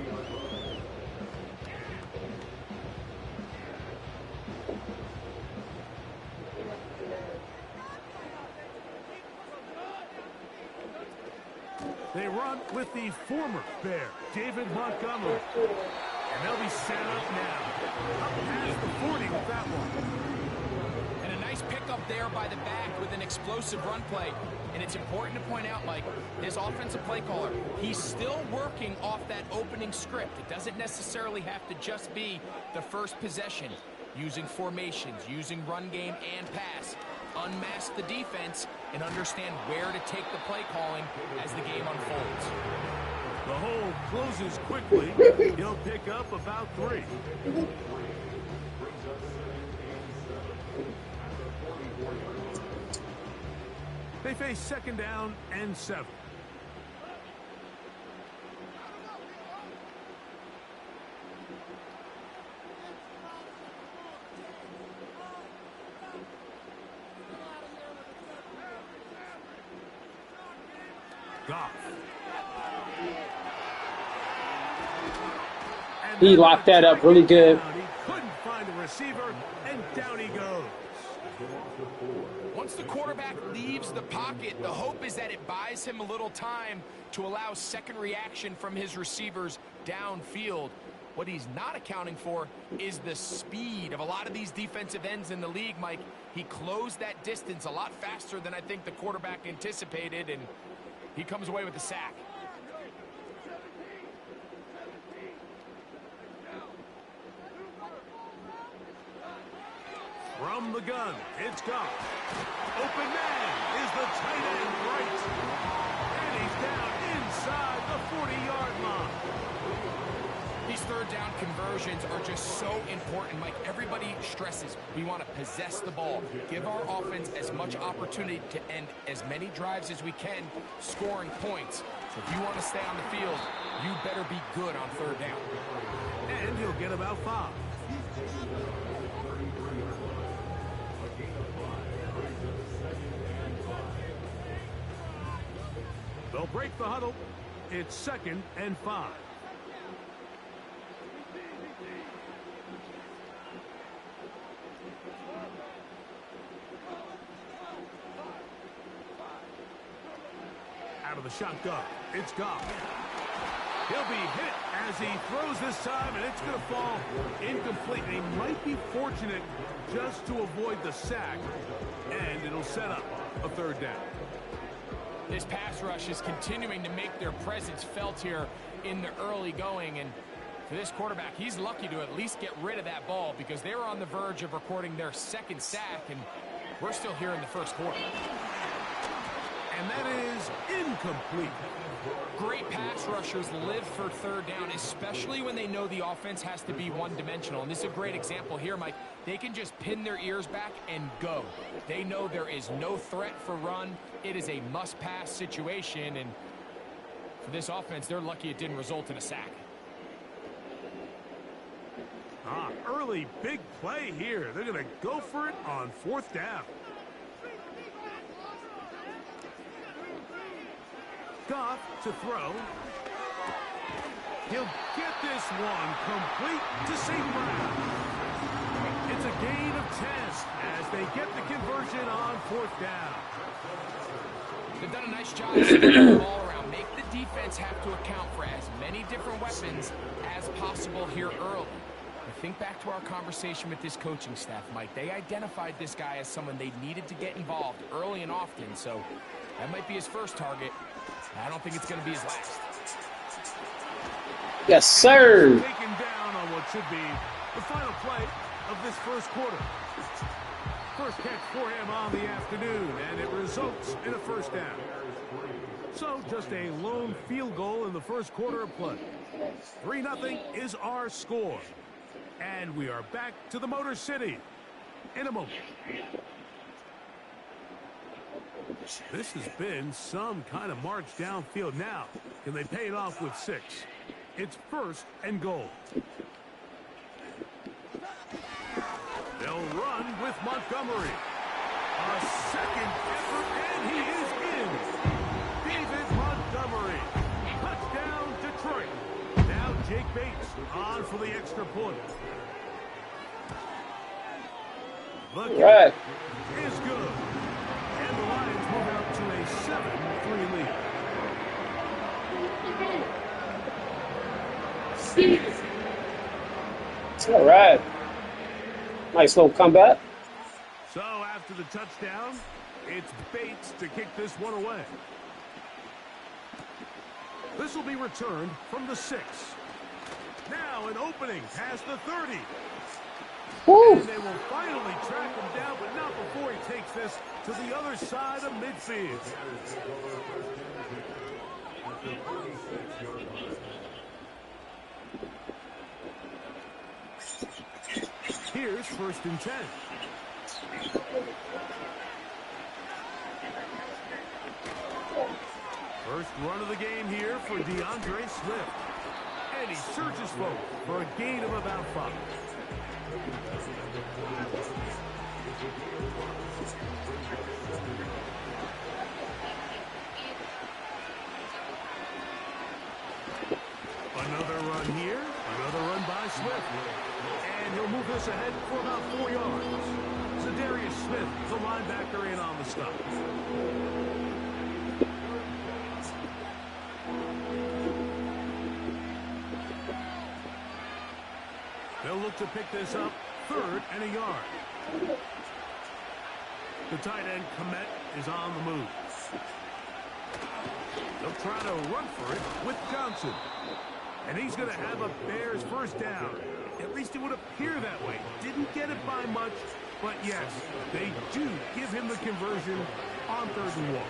They run with the former Bear, David Montgomery. And they'll be set up now. Up past the 40 with that one. And a nice pickup there by the back with an explosive run play. And it's important to point out, Mike, his offensive play caller, he's still working off that opening script. It doesn't necessarily have to just be the first possession. Using formations, using run game and pass. Unmask the defense and understand where to take the play calling as the game unfolds. The hole closes quickly. He'll pick up about 3. They face second down and 7. Goff. He locked that up really good. He couldn't find a receiver, and down he goes. Once the quarterback leaves the pocket, the hope is that it buys him a little time to allow second reaction from his receivers downfield. What he's not accounting for is the speed of a lot of these defensive ends in the league, Mike. He closed that distance a lot faster than I think the quarterback anticipated, and he comes away with a sack. From the gun, it's Goff. Open man is the tight end right. And he's down inside the 40-yard line. These third down conversions are just so important, Mike. Everybody stresses we want to possess the ball, give our offense as much opportunity to end as many drives as we can, scoring points. So if you want to stay on the field, you better be good on third down. And he'll get about 5. They'll break the huddle. It's second and 5. Out of the shotgun, it's Goff. He'll be hit as he throws this time, and it's going to fall incomplete. They might be fortunate just to avoid the sack, and it'll set up a third down. This pass rush is continuing to make their presence felt here in the early going, and for this quarterback, he's lucky to at least get rid of that ball because they were on the verge of recording their second sack, and we're still here in the first quarter. And that is incomplete. Great pass rushers live for third down, especially when they know the offense has to be one-dimensional. And this is a great example here, Mike. They can just pin their ears back and go. They know there is no threat for run. It is a must-pass situation. And for this offense, they're lucky it didn't result in a sack. Early big play here. They're going to go for it on fourth down. Goff to throw. He'll get this one complete to St. Brown. It's a gain of 10 as they get the conversion on fourth down. They've done a nice job of spreading the ball around. Make the defense have to account for as many different weapons as possible here early. I think back to our conversation with this coaching staff, Mike. They identified this guy as someone they needed to get involved early and often, so that might be his first target. I don't think it's going to be his last. Yes, sir. Taken down on what should be the final play of this first quarter. First catch for him on the afternoon, and it results in a first down. So just a lone field goal in the first quarter of play. 3-0 is our score. And we are back to the Motor City in a moment. This has been some kind of march downfield now. Can they pay it off with 6? It's 1st and goal. They'll run with Montgomery. A second effort, and he is in. David Montgomery. Touchdown, Detroit. Now Jake Bates on for the extra point. The kick is good. And the Lions move out to a 7-3 lead. All right. Nice little comeback. So after the touchdown, it's Bates to kick this one away. This will be returned from the 6. Now an opening past the 30. Woo. And they will finally track him down, but not before he takes this to the other side of midfield. Here's 1st and 10. First run of the game here for DeAndre Swift. And he surges forward for a gain of about 5. Another run here. Another run by Swift. And he'll move this ahead for about 4 yards. Zadarius Smith, the linebacker, in on the stop. They'll look to pick this up 3rd and a yard. The tight end, Komet, is on the move. They'll try to run for it with Johnson. And he's going to have a Bears 1st down. At least it would appear that way. Didn't get it by much, but yes, they do give him the conversion on 3rd and 1.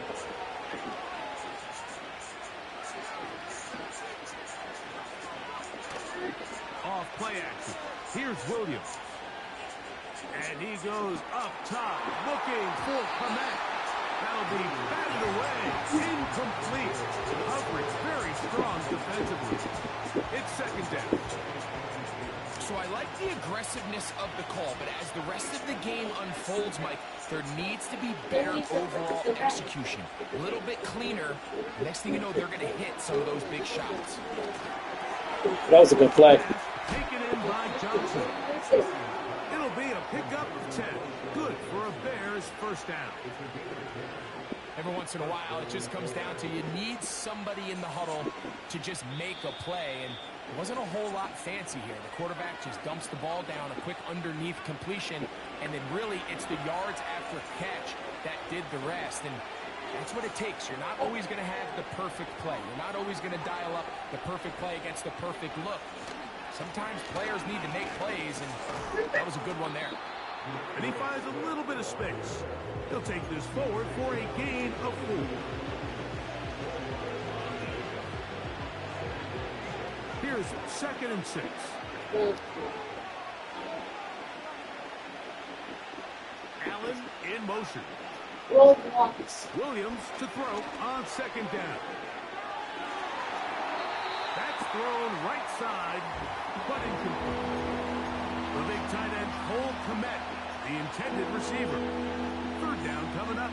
Off play action. Here's Williams. And he goes up top, looking for Komet. That'll be batted away. Incomplete. Coverage very strong defensively. It's 2nd down. So I like the aggressiveness of the call, but as the rest of the game unfolds, Mike, there needs to be better overall execution. A little bit cleaner. Next thing you know, they're going to hit some of those big shots. That was a good play. Taken in by Johnson. It'll be a pickup of 10. Good for a Bears 1st down. Every once in a while, it just comes down to you need somebody in the huddle to just make a play, and it wasn't a whole lot fancy here. The quarterback just dumps the ball down, a quick underneath completion, and then really it's the yards after catch that did the rest, and that's what it takes. You're not always going to have the perfect play. You're not always going to dial up the perfect play against the perfect look. Sometimes players need to make plays, and that was a good one there. And he finds a little bit of space. He'll take this forward for a gain of 4. Here's 2nd and 6. Allen in motion. Williams to throw on 2nd down. That's thrown right side, but incomplete. The big tight end, Cole Komet, the intended receiver. 3rd down coming up.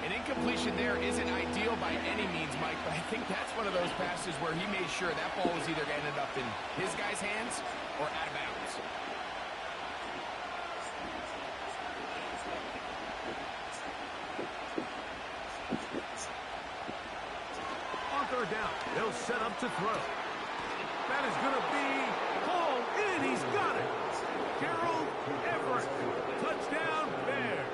An incompletion there isn't ideal by any means, Mike, but I think that's one of those passes where he made sure that ball was either going to end up in his guy's hands or out of bounds. On 3rd down, they'll set up to throw. That is going to be hauled in. He's got it. Gerald Everett. Touchdown, Bears.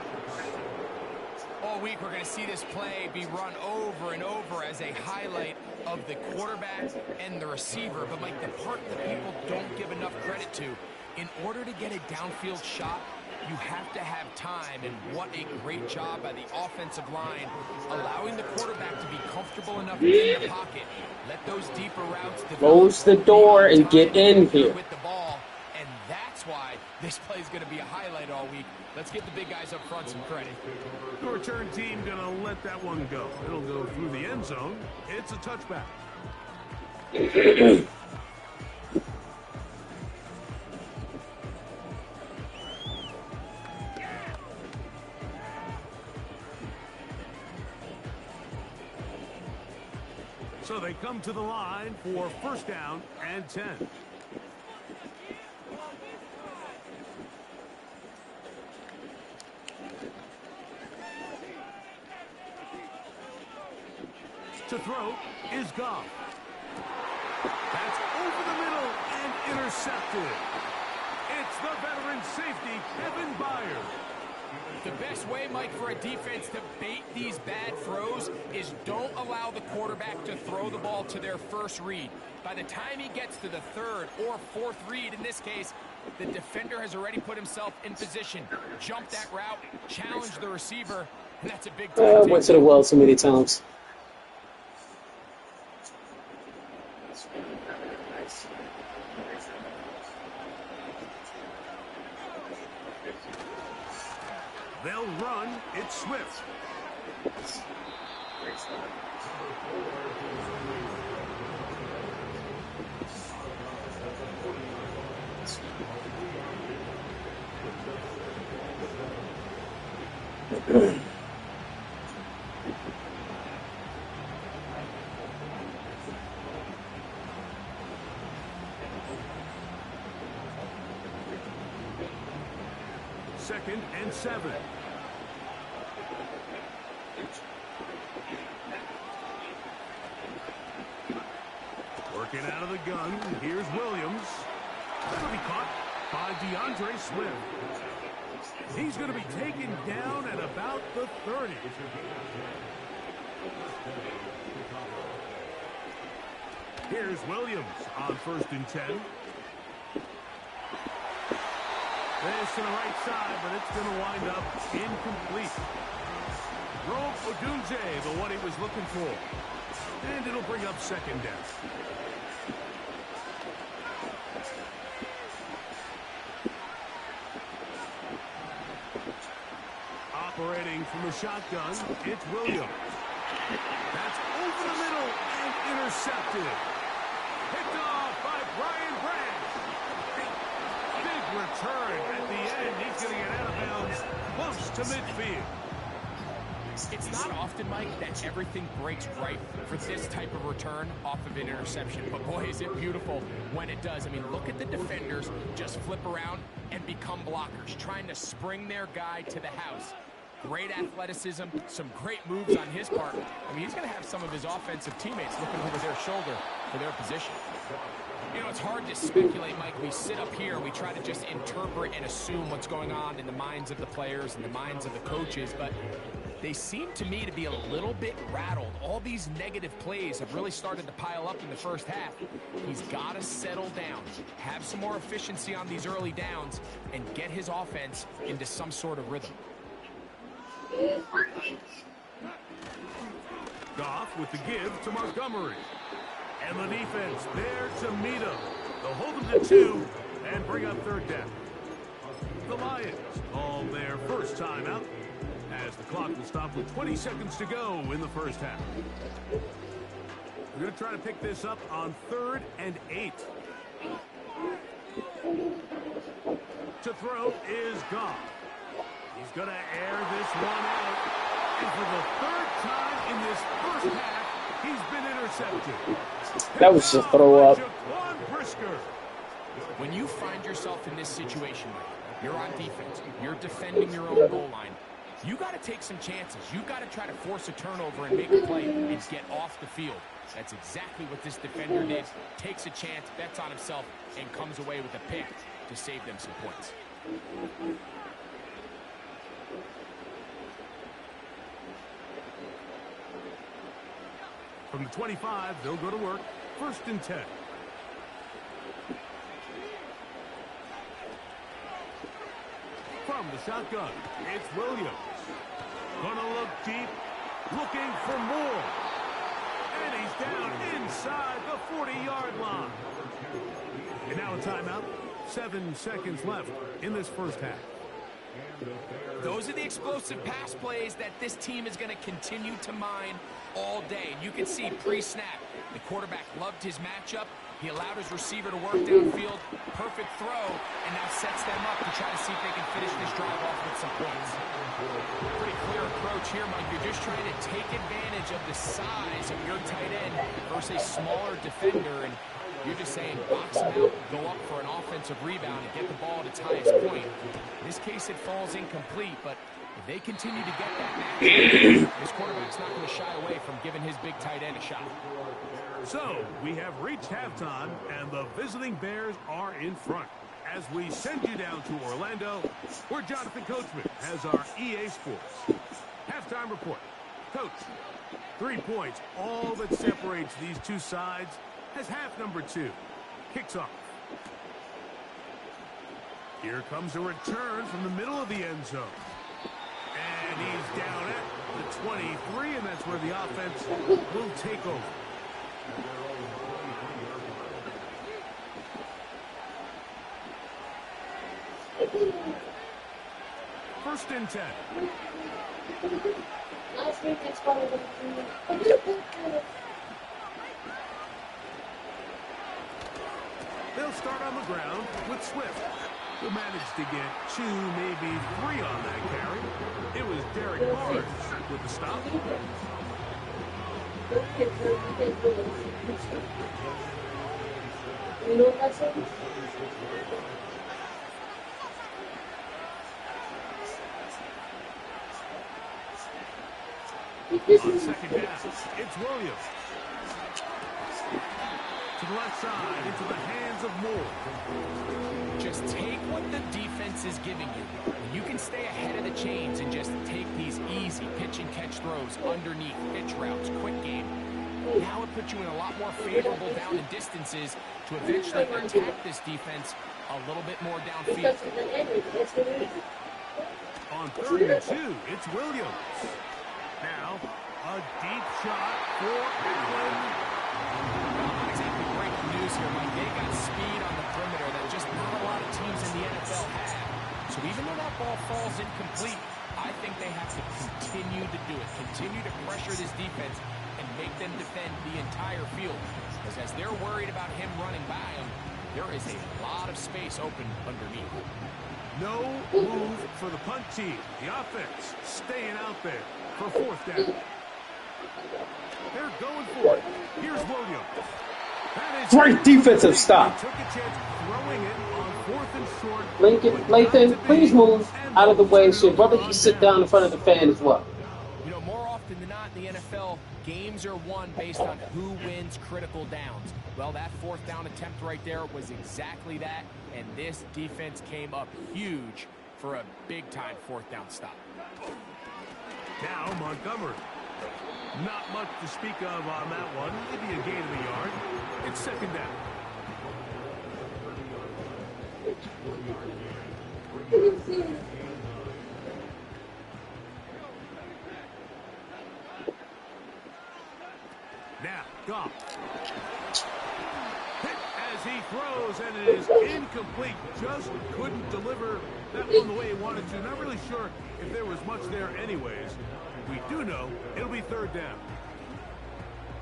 All week we're going to see this play be run over and over as a highlight of the quarterback and the receiver. But, Mike, the part that people don't give enough credit to, in order to get a downfield shot, you have to have time, and what a great job by the offensive line, allowing the quarterback to be comfortable enough in the pocket. Let those deeper routes develop. Close the door and get in here. With the ball, and that's why this play is going to be a highlight all week. Let's give the big guys up front some credit. The return team going to let that one go. It'll go through the end zone. It's a touchback. So they come to the line for first down and 10. To throw is Goff. That's over the middle and intercepted. It's the veteran safety, Kevin Byers. The best way, Mike, for a defense to bait these bad throws is don't allow the quarterback to throw the ball to their first read. By the time he gets to the third or fourth read, in this case, the defender has already put himself in position, jump that route, challenge the receiver, and that's a big time. I went to the well too many times. They'll run. It's Swift. Second and 7. Working out of the gun. Here's Williams. That'll be caught by DeAndre Swift. He's going to be taken down at about the 30. Here's Williams on first and 10. This to the right side, but it's going to wind up incomplete. Rome Odunze, the one he was looking for. And it'll bring up second down. Operating from the shotgun, it's Williams. That's over the middle and intercepted. Picked off by Brian Branch. Big return at the end. He's going to get out of bounds close to midfield. It's not often, Mike, that everything breaks right for this type of return off of an interception. But boy, is it beautiful when it does. I mean, look at the defenders just flip around and become blockers, trying to spring their guy to the house. Great athleticism, some great moves on his part. I mean, he's going to have some of his offensive teammates looking over their shoulder for their position. You know, it's hard to speculate, Mike. We sit up here and we try to just interpret and assume what's going on in the minds of the players and the minds of the coaches, but they seem to me to be a little bit rattled. All these negative plays have really started to pile up in the first half. He's got to settle down, have some more efficiency on these early downs, and get his offense into some sort of rhythm. Goff with the give to Montgomery. And the defense there to meet him. They'll hold him to 2 and bring up third down. The Lions call their first timeout as the clock will stop with 20 seconds to go in the first half. We're going to try to pick this up on 3rd and 8. To throw is Goff. He's going to air this one out. And for the 3rd time in this first half, he's been intercepted. That was just throw up. When you find yourself in this situation, you're on defense, you're defending your own goal line, you got to take some chances. You got to try to force a turnover and make a play and get off the field. That's exactly what this defender did. Takes a chance, bets on himself, and comes away with a pick to save them some points. From the 25, they'll go to work. 1st and 10. From the shotgun, it's Williams. Gonna look deep, looking for more. And he's down inside the 40-yard line. And now a timeout. 7 seconds left in this first half. Those are the explosive pass plays that this team is going to continue to mine all day. You can see pre-snap, The quarterback loved his matchup. He allowed his receiver to work downfield. Perfect throw, and now sets them up to try to see if they can finish this drive off with some points. Pretty clear approach here, Mike. You're just trying to take advantage of the size of your tight end versus a smaller defender, and you're just saying box him out, go up for an offensive rebound, and get the ball at its highest point. In this case, it falls incomplete, but if they continue to get that match, this quarterback's not going to shy away from giving his big tight end a shot. So, we have reached halftime, and the visiting Bears are in front. As we send you down to Orlando, where Jonathan Coachman has our EA Sports halftime report. Coach, 3 points, all that separates these two sides, as half number 2 kicks off. Here comes a return from the middle of the end zone. And he's down at the 23, and that's where the offense will take over. First and 10. They'll start on the ground with Swift, who managed to get 2, maybe 3 on that carry. It was Derek Barnes with the stop. You know what that is? On second down, it's Williams. To the left side, into the hands of Moore. Just take what the defense is giving you. You can stay ahead of the chains and just take these easy pitch and catch throws underneath, pitch routes, quick game. Now it puts you in a lot more favorable down and distances to eventually attack this defense a little bit more downfield. On 3rd and 2, it's Williams. Now, a deep shot for Allen. Not exactly breaking news here, Mike. They got speed on the perimeter that just not a lot of teams in the NFL have. So even though that ball falls incomplete, I think they have to continue to do it. Continue to pressure this defense and make them defend the entire field. Because as they're worried about him running by them, there is a lot of space open underneath. No move for the punt team. The offense staying out there for 4th down. They're going for it. Here's Williams. Great defensive stop. Took a chance throwing it on 4th and short. Lathan, please move out of the way so your brother can sit down in front of the fan as well. You know, more often than not in the NFL, games are won based on who wins critical downs. Well, that 4th down attempt right there was exactly that, and this defense came up huge for a big-time 4th down stop. Now Montgomery. Not much to speak of on that one. Maybe a gain of a yard. It's 2nd down. Now, Goff. Hit as he throws, and it is incomplete. Just couldn't deliver that one the way he wanted to. Not really sure if there was much there anyways. We do know it'll be 3rd down.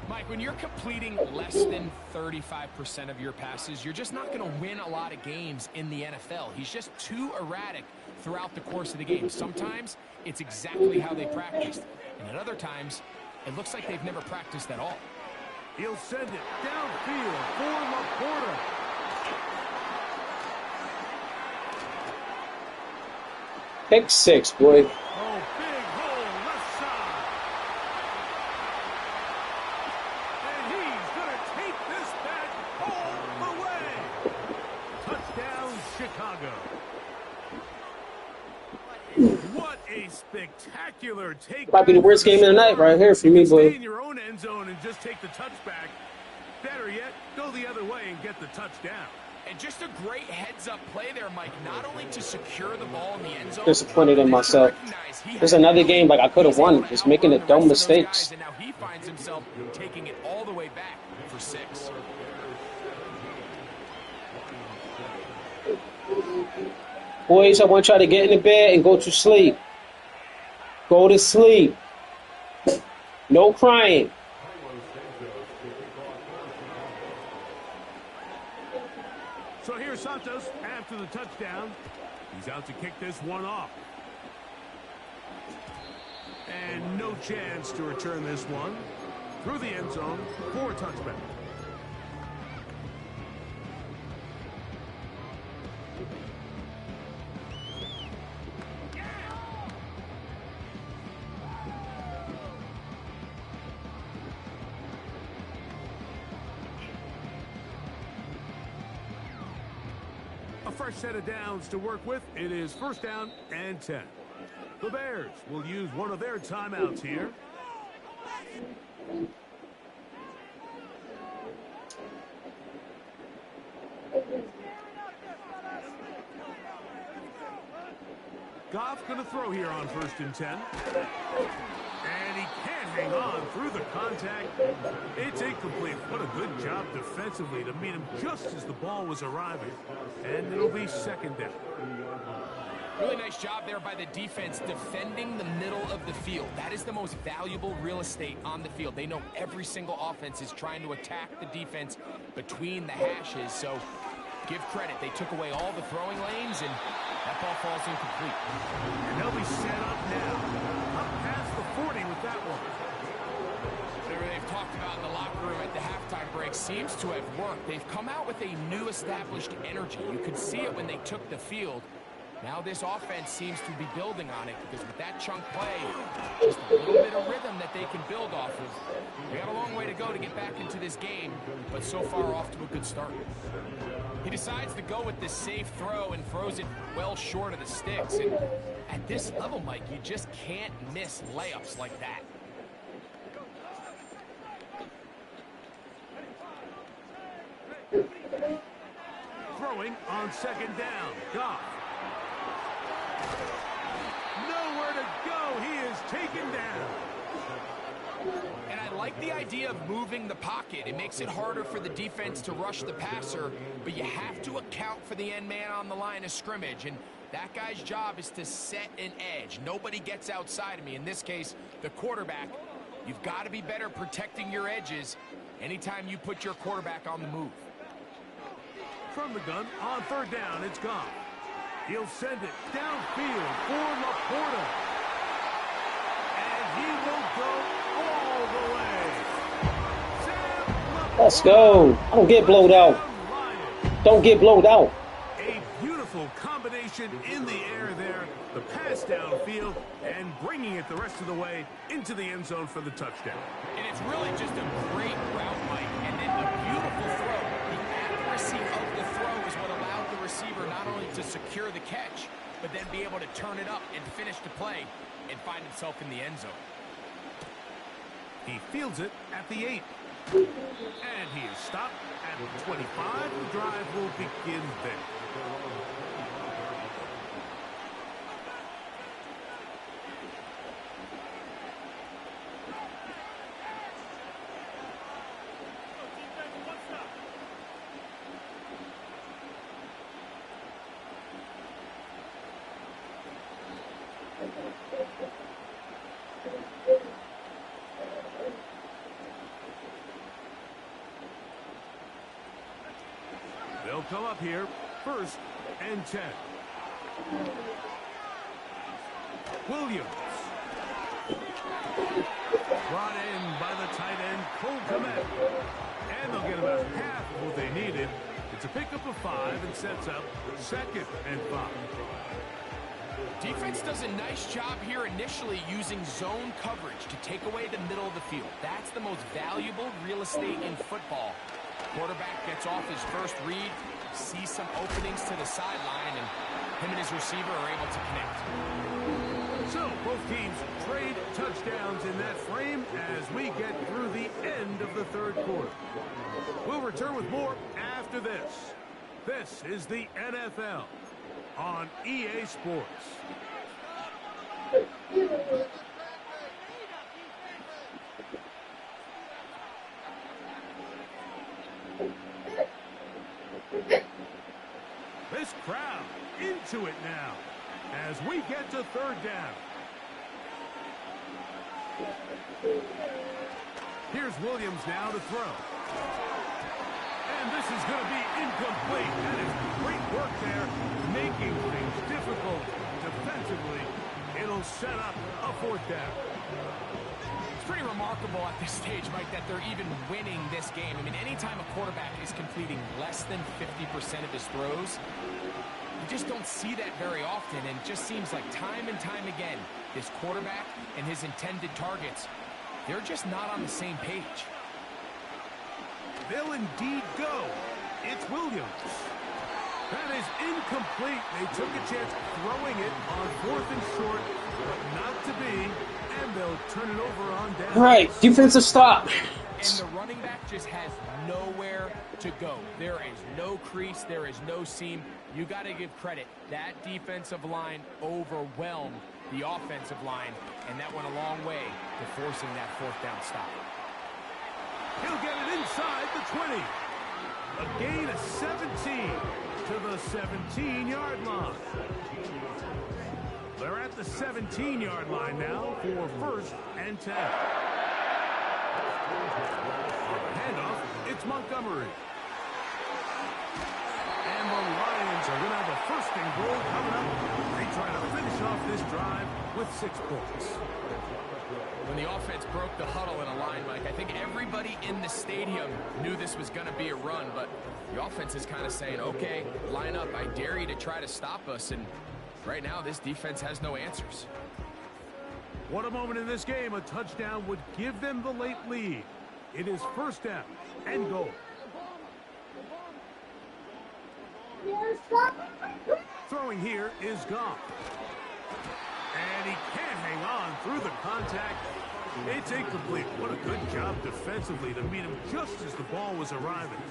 Mike, when you're completing less than 35% of your passes, you're just not going to win a lot of games in the NFL. He's just too erratic throughout the course of the game. Sometimes it's exactly how they practiced, and at other times it looks like they've never practiced at all. He'll send it downfield for Laporta. Pick 6, boy. Oh, big hole left side. And he's going to take this back all the way. Touchdown, Chicago. What a spectacular take. Might be the worst game of the night right here for me, Stay boy. in your own end zone and just take the touchback. Better yet, go the other way and get the touchdown. And just a great heads-up play there, Mike, not only to secure the ball in the end zone. Disappointed in myself. There's another game like I could have won, just making the dumb mistakes. And now he finds himself taking it all the way back for 6. Boys, I want y'all to get in the bed and go to sleep. Go to sleep. No crying. Santos after the touchdown. He's out to kick this one off. And no chance to return this one through the end zone for a touchback. A fresh set of downs to work with. It is 1st down and 10. The Bears will use one of their timeouts here. Goff going to throw here on 1st and 10. And he can't hang on through the contact. It's incomplete. What a good job defensively to meet him just as the ball was arriving. And it'll be 2nd down. Really nice job there by the defense defending the middle of the field. That is the most valuable real estate on the field. They know every single offense is trying to attack the defense between the hashes. So give credit. They took away all the throwing lanes, and that ball falls incomplete. And they'll be set up now. Up past the 40 with that one. Whatever they've talked about in the locker room at the halftime break seems to have worked. They've come out with a new established energy. You could see it when they took the field. Now this offense seems to be building on it because with that chunk play, just a little bit of rhythm that they can build off of. We got a long way to go to get back into this game, but so far off to a good start. He decides to go with this safe throw and throws it well short of the sticks. And at this level, Mike, you just can't miss layups like that. Throwing on 2nd down. Goff. Nowhere to go. He is taken down. And I like the idea of moving the pocket. It makes it harder for the defense to rush the passer, but you have to account for the end man on the line of scrimmage. And that guy's job is to set an edge. Nobody gets outside of me. In this case, the quarterback. You've got to be better protecting your edges anytime you put your quarterback on the move. From the gun on 3rd down, it's Goff. He'll send it downfield for Laporta. And he will go all the way. Let's go. Don't get blowed out. Don't get blowed out. A beautiful combination in the air there. The pass downfield and bringing it the rest of the way into the end zone for the touchdown. And it's really just a great route, Mike, and then a beautiful throw. The accuracy of the throw is what allowed the receiver not only to secure the catch, but then be able to turn it up and finish the play and find himself in the end zone. He fields it at the 8. And he is stopped at the 25. The drive will begin there. They'll come up here, 1st and 10. Williams. Brought in by the tight end, Cole Kmet. And they'll get about half of what they needed. It's a pickup of 5 and sets up 2nd and 5. Defense does a nice job here initially using zone coverage to take away the middle of the field. That's the most valuable real estate in football. Quarterback gets off his first read, sees some openings to the sideline, and him and his receiver are able to connect. So both teams trade touchdowns in that frame as we get through the end of the 3rd quarter. We'll return with more after this. This is the NFL on EA Sports. This crowd into it now as we get to 3rd down. Here's Williams now to throw. And this is going to be incomplete. That is great work there, making things difficult defensively. It'll set up a fourth down. It's pretty remarkable at this stage, Mike, that they're even winning this game. I mean, anytime a quarterback is completing less than 50% of his throws, you just don't see that very often, and it just seems like time and time again, this quarterback and his intended targets, they're just not on the same page. They'll indeed go. It's Williams. That is incomplete. They took a chance throwing it on 4th and short, but not to be, and they'll turn it over on down. All right, defensive stop. And the running back just has nowhere to go. There is no crease. There is no seam. You got to give credit. That defensive line overwhelmed the offensive line, and that went a long way to forcing that 4th down stop. He'll get it inside the 20. A gain of 17 to the 17-yard line. They're at the 17-yard line now for 1st and 10. On the handoff, it's Montgomery. And the Lions are going to have a 1st and goal coming up. They try to finish off this drive with 6 points. When the offense broke the huddle in a line, Mike, I think everybody in the stadium knew this was going to be a run, but the offense is kind of saying, okay, line up, I dare you to try to stop us, and right now this defense has no answers. What a moment in this game. A touchdown would give them the late lead. It is 1st down and goal. Throwing here is Goff. And he can't hang on through the contact. It's incomplete. What a good job defensively to meet him just as the ball was arriving.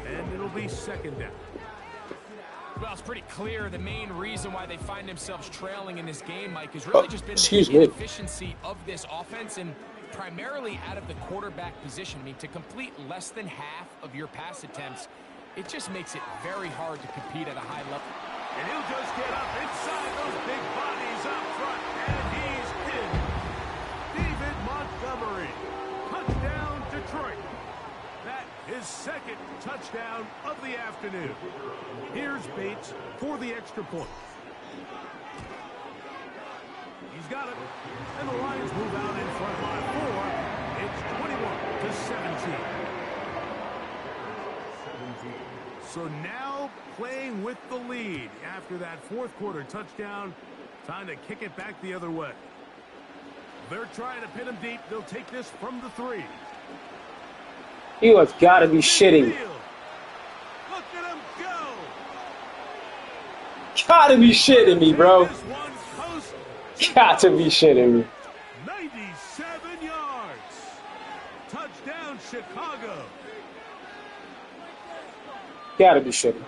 And it'll be 2nd down. Well, it's pretty clear the main reason why they find themselves trailing in this game, Mike, has really just been the inefficiency of this offense and primarily out of the quarterback position. I mean, to complete less than half of your pass attempts, it just makes it very hard to compete at a high level. And he'll just get up inside those big bodies up front, and he's in. David Montgomery. Touchdown, Detroit. That is 2nd touchdown of the afternoon. Here's Bates for the extra point. He's got it. And the Lions move out in front by 4. It's 21-17. So now playing with the lead after that 4th quarter touchdown. Time to kick it back the other way. They're trying to pin him deep. They'll take this from the 3. You have got to be shitting. Look at him go. Gotta be shitting me, bro. Got to be shitting me. 97 yards. Touchdown, Chicago. Gotta be shitting.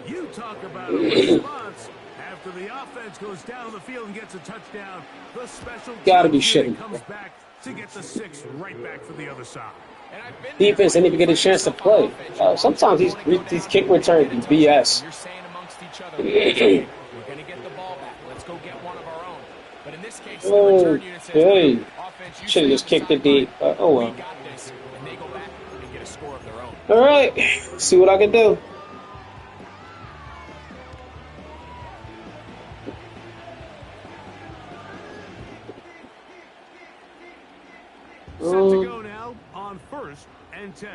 You talk about a response after the offense goes down the field and gets a touchdown. The special gotta be shitting. Comes back to get the 6 right back for the other side. Defense didn't even get a chance to play. Sometimes these kick returns be BS. You're saying amongst each other, we're going to get the ball back. Let's go get one of our own. But in this case, the return unit says, hey. offense, Should have just kicked it deep. Oh well. We got this, and they go back and get a score of their own. All right, see what I can do. Set to go now on 1st and 10.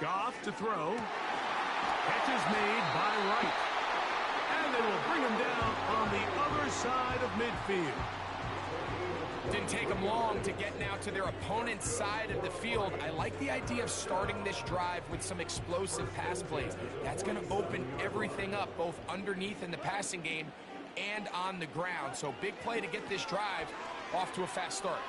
Goff to throw. Catch is made by Wright. And they will bring him down on the other side of midfield. Didn't take them long to get now to their opponent's side of the field. I like the idea of starting this drive with some explosive pass plays. That's going to open everything up, both underneath in the passing game and on the ground. So big play to get this drive off to a fast start.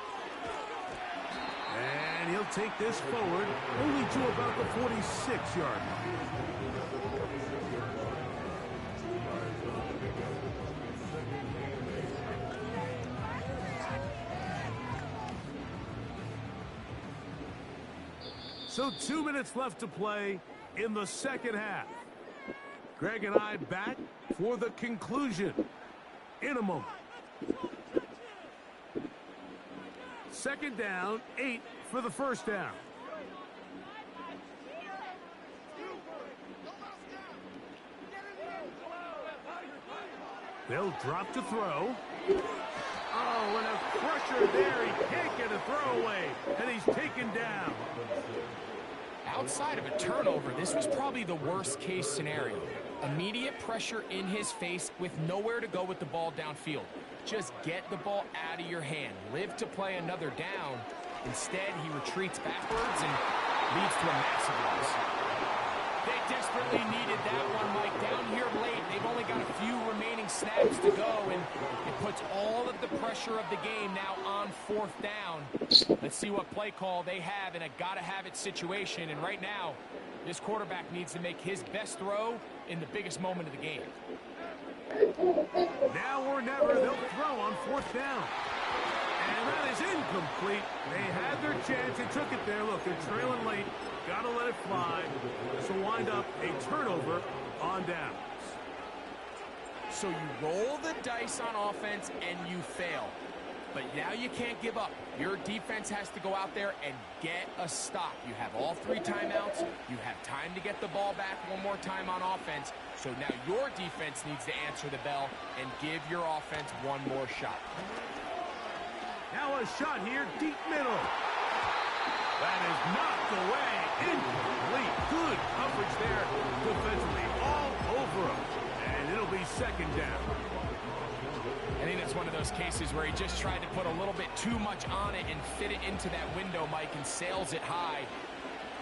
And he'll take this forward only to about the 46-yard line. So 2 minutes left to play in the 2nd half. Greg and I back for the conclusion in a moment. Second down, 8 for the first down. They'll drop to throw. Oh, and a pressure there. He can't get a throwaway, and he's taken down. Outside of a turnover, this was probably the worst-case scenario. Immediate pressure in his face with nowhere to go with the ball downfield. Just get the ball out of your hand. Live to play another down. Instead, he retreats backwards and leads to a massive loss. They desperately needed that one, Mike. Down here late, they've only got a few remaining snaps to go, and it puts all of the pressure of the game now on fourth down. Let's see what play call they have in a gotta-have-it situation, and right now, this quarterback needs to make his best throw in the biggest moment of the game. Now or never, they'll throw on fourth down. And that is incomplete. They had their chance. They took it there. Look, they're trailing late. Got to let it fly. This will wind up a turnover on downs. So you roll the dice on offense and you fail. But now you can't give up. Your defense has to go out there and get a stop. You have all 3 timeouts. You have time to get the ball back one more time on offense. So now your defense needs to answer the bell and give your offense one more shot. Now a shot here, deep middle. That is knocked away. Incomplete. Good coverage there defensively all over him. And it'll be second down. I think that's one of those cases where he just tried to put a little bit too much on it and fit it into that window, Mike, and sails it high.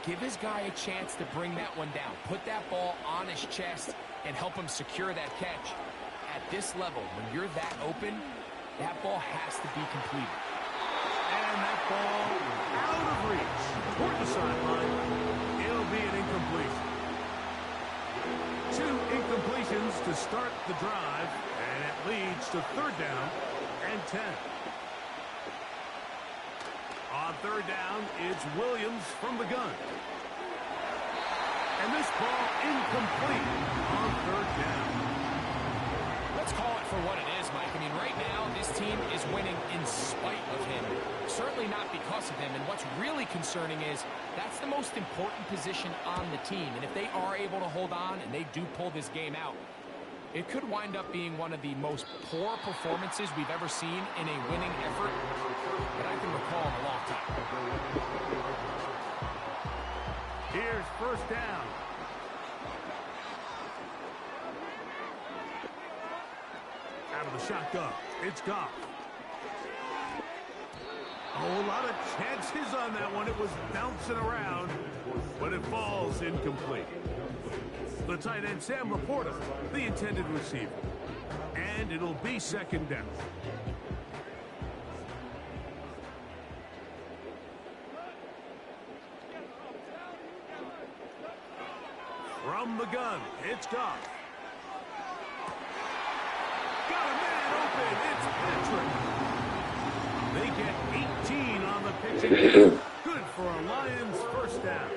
Give his guy a chance to bring that one down. Put that ball on his chest and help him secure that catch. At this level, when you're that open, that ball has to be completed. And that ball out of reach toward the sideline. It'll be an incompletion. 2 incompletions to start the drive, and it leads to third down and 10. On third down, it's Williams from the gun. And this ball incomplete on third down. Let's call it for what it is, Mike. I mean, right now, this team is winning in spite of him. Certainly not because of him. And what's really concerning is that's the most important position on the team. And if they are able to hold on and they do pull this game out, it could wind up being one of the most poor performances we've ever seen in a winning effort that I can recall in a long time. Here's first down. Out of the shotgun, it's Goff. Oh, a lot of chances on that one. It was bouncing around, but it falls incomplete. The tight end, Sam Laporta, the intended receiver. And it'll be second down. From the gun, it's Goff. Got a man open. It's Patrick. They get 18 on the pitching. Good for a Lions first down.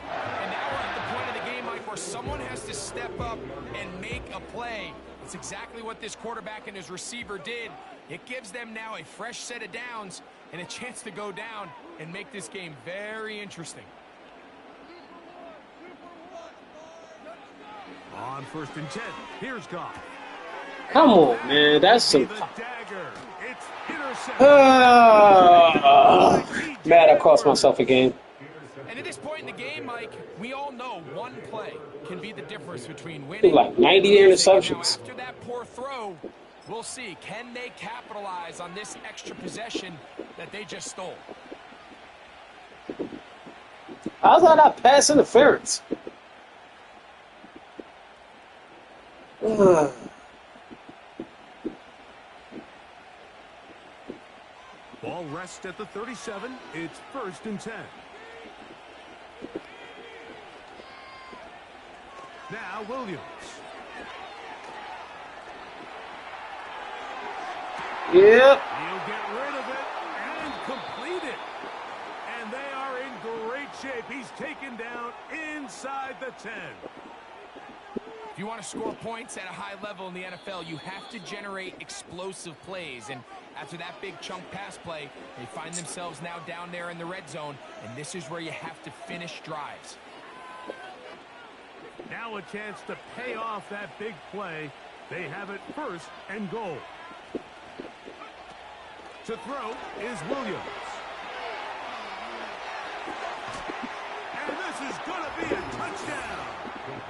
And now we're at the point of the game, Mike, where someone has to step up and make a play. It's exactly what this quarterback and his receiver did. It gives them now a fresh set of downs and a chance to go down and make this game very interesting. On first and 10, here's Goff. Come on, man. That's some... Dagger. It's intercepted. Mad I cost myself a game. And at this point in the game, Mike, we all know one play can be the difference between winning Like 90 interceptions. After that poor throw, we'll see. Can they capitalize on this extra possession that they just stole? How's that not pass interference? Ball rests at the 37. It's first and 10. Now Williams. Yep. He'll get rid of it and complete it. And they are in great shape. He's taken down inside the 10. If you want to score points at a high level in the NFL, you have to generate explosive plays. And after that big chunk pass play, they find themselves now down there in the red zone, and this is where you have to finish drives. Now a chance to pay off that big play. They have it 1st and goal. To throw is Williams. And this is going to be a touchdown.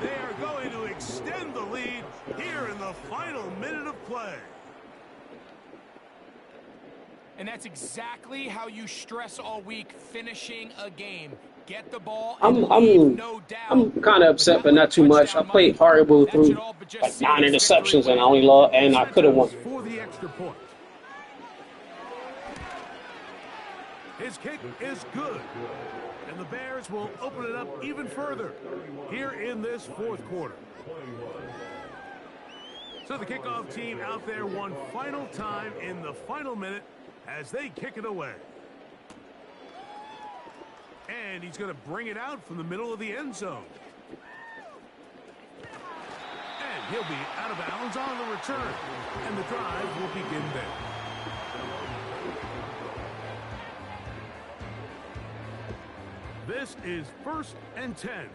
They are going to extend the lead here in the final minute of play. And that's exactly how you stress all week finishing a game. Get the ball I'm and leave no doubt. I'm kind of upset, but not too much. I played horrible through like 9 interceptions, and I only lost, and I could have won. For the extra point. His kick is good. And the Bears will open it up even further here in this 4th quarter. So the kickoff team out there one final time in the final minute as they kick it away. And he's going to bring it out from the middle of the end zone. And he'll be out of bounds on the return. And the drive will begin there. This is 1st and 10.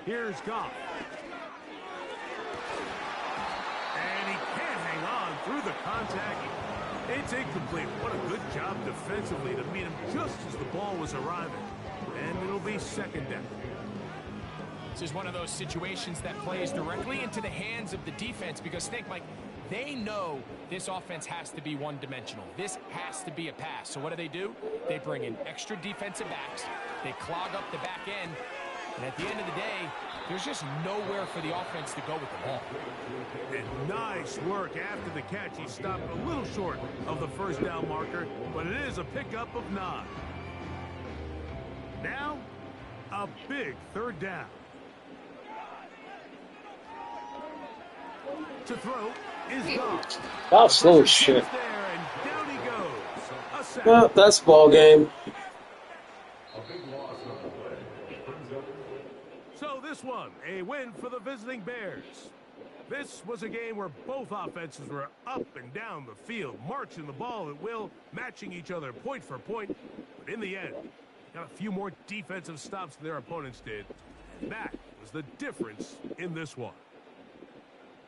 Here's Goff. And he can't hang on through the contact. It's incomplete. What a good job defensively to meet him just as the ball was arriving. And it'll be 2nd down. This is one of those situations that plays directly into the hands of the defense because think, Mike, they know this offense has to be one-dimensional. This has to be a pass. So what do? They bring in extra defensive backs. They clog up the back end. And at the end of the day, there's just nowhere for the offense to go with the ball. And nice work after the catch. He stopped a little short of the 1st down marker, but it is a pickup of 9. Now, a big 3rd down. To throw is Goff. That slow as shit. There, and down he goes. A sack. Well, that's ball game. So this one, a win for the visiting Bears. This was a game where both offenses were up and down the field, marching the ball at will, matching each other point for point. But in the end, got a few more defensive stops than their opponents did. And that was the difference in this one.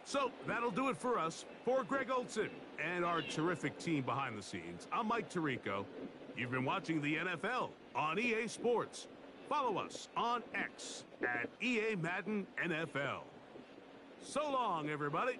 So that'll do it for us. For Greg Olson and our terrific team behind the scenes, I'm Mike Tirico. You've been watching the NFL on EA Sports. Follow us on X at EA Madden NFL. So long, everybody.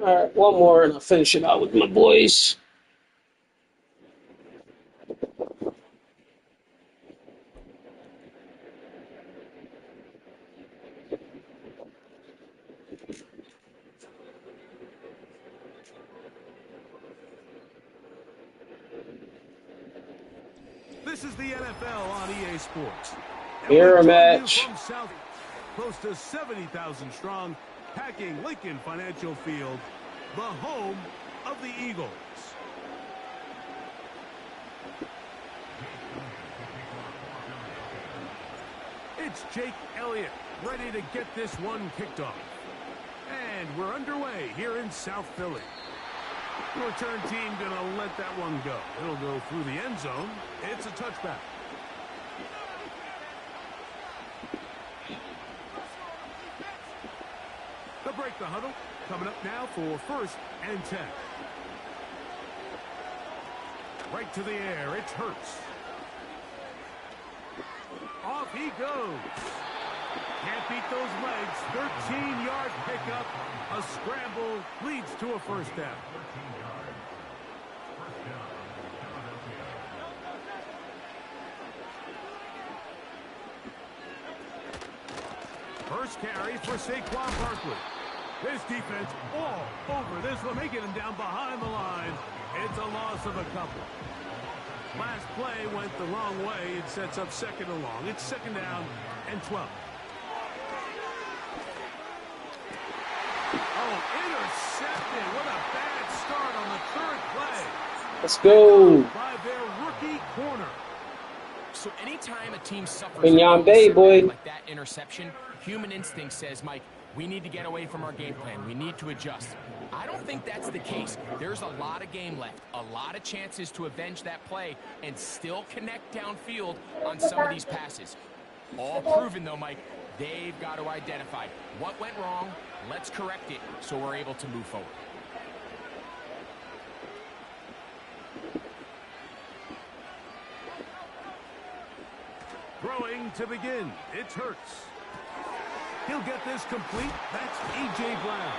All right, one more, and I'll finish it out with my boys. This is the NFL on EA Sports. Mirror match. From South, close to 70,000 strong, packing Lincoln Financial Field, the home of the Eagles. It's Jake Elliott ready to get this one kicked off. And we're underway here in South Philly. The return team going to let that one go. It'll go through the end zone. It's a touchback. They'll break the huddle. Coming up now for 1st and 10. Right to the air. It's Hurts. Off he goes. Can't beat those legs. 13-yard pickup. A scramble leads to a first down. First carry for Saquon Barkley. This defense all over this one, making him down behind the line. It's a loss of a couple. Last play went the wrong way. It sets up second and long. It's second down and 12. Oh, intercepted. What a bad start on the third play. Let's go. By their rookie corner. So anytime a team suffers Like that interception, human instinct says, Mike, we need to get away from our game plan. We need to adjust. I don't think that's the case. There's a lot of game left, a lot of chances to avenge that play and still connect downfield on some of these passes. All proven, though, Mike, they've got to identify what went wrong. Let's correct it so we're able to move forward. Throwing to begin. It's Hurts. He'll get this complete. That's A.J. Brown.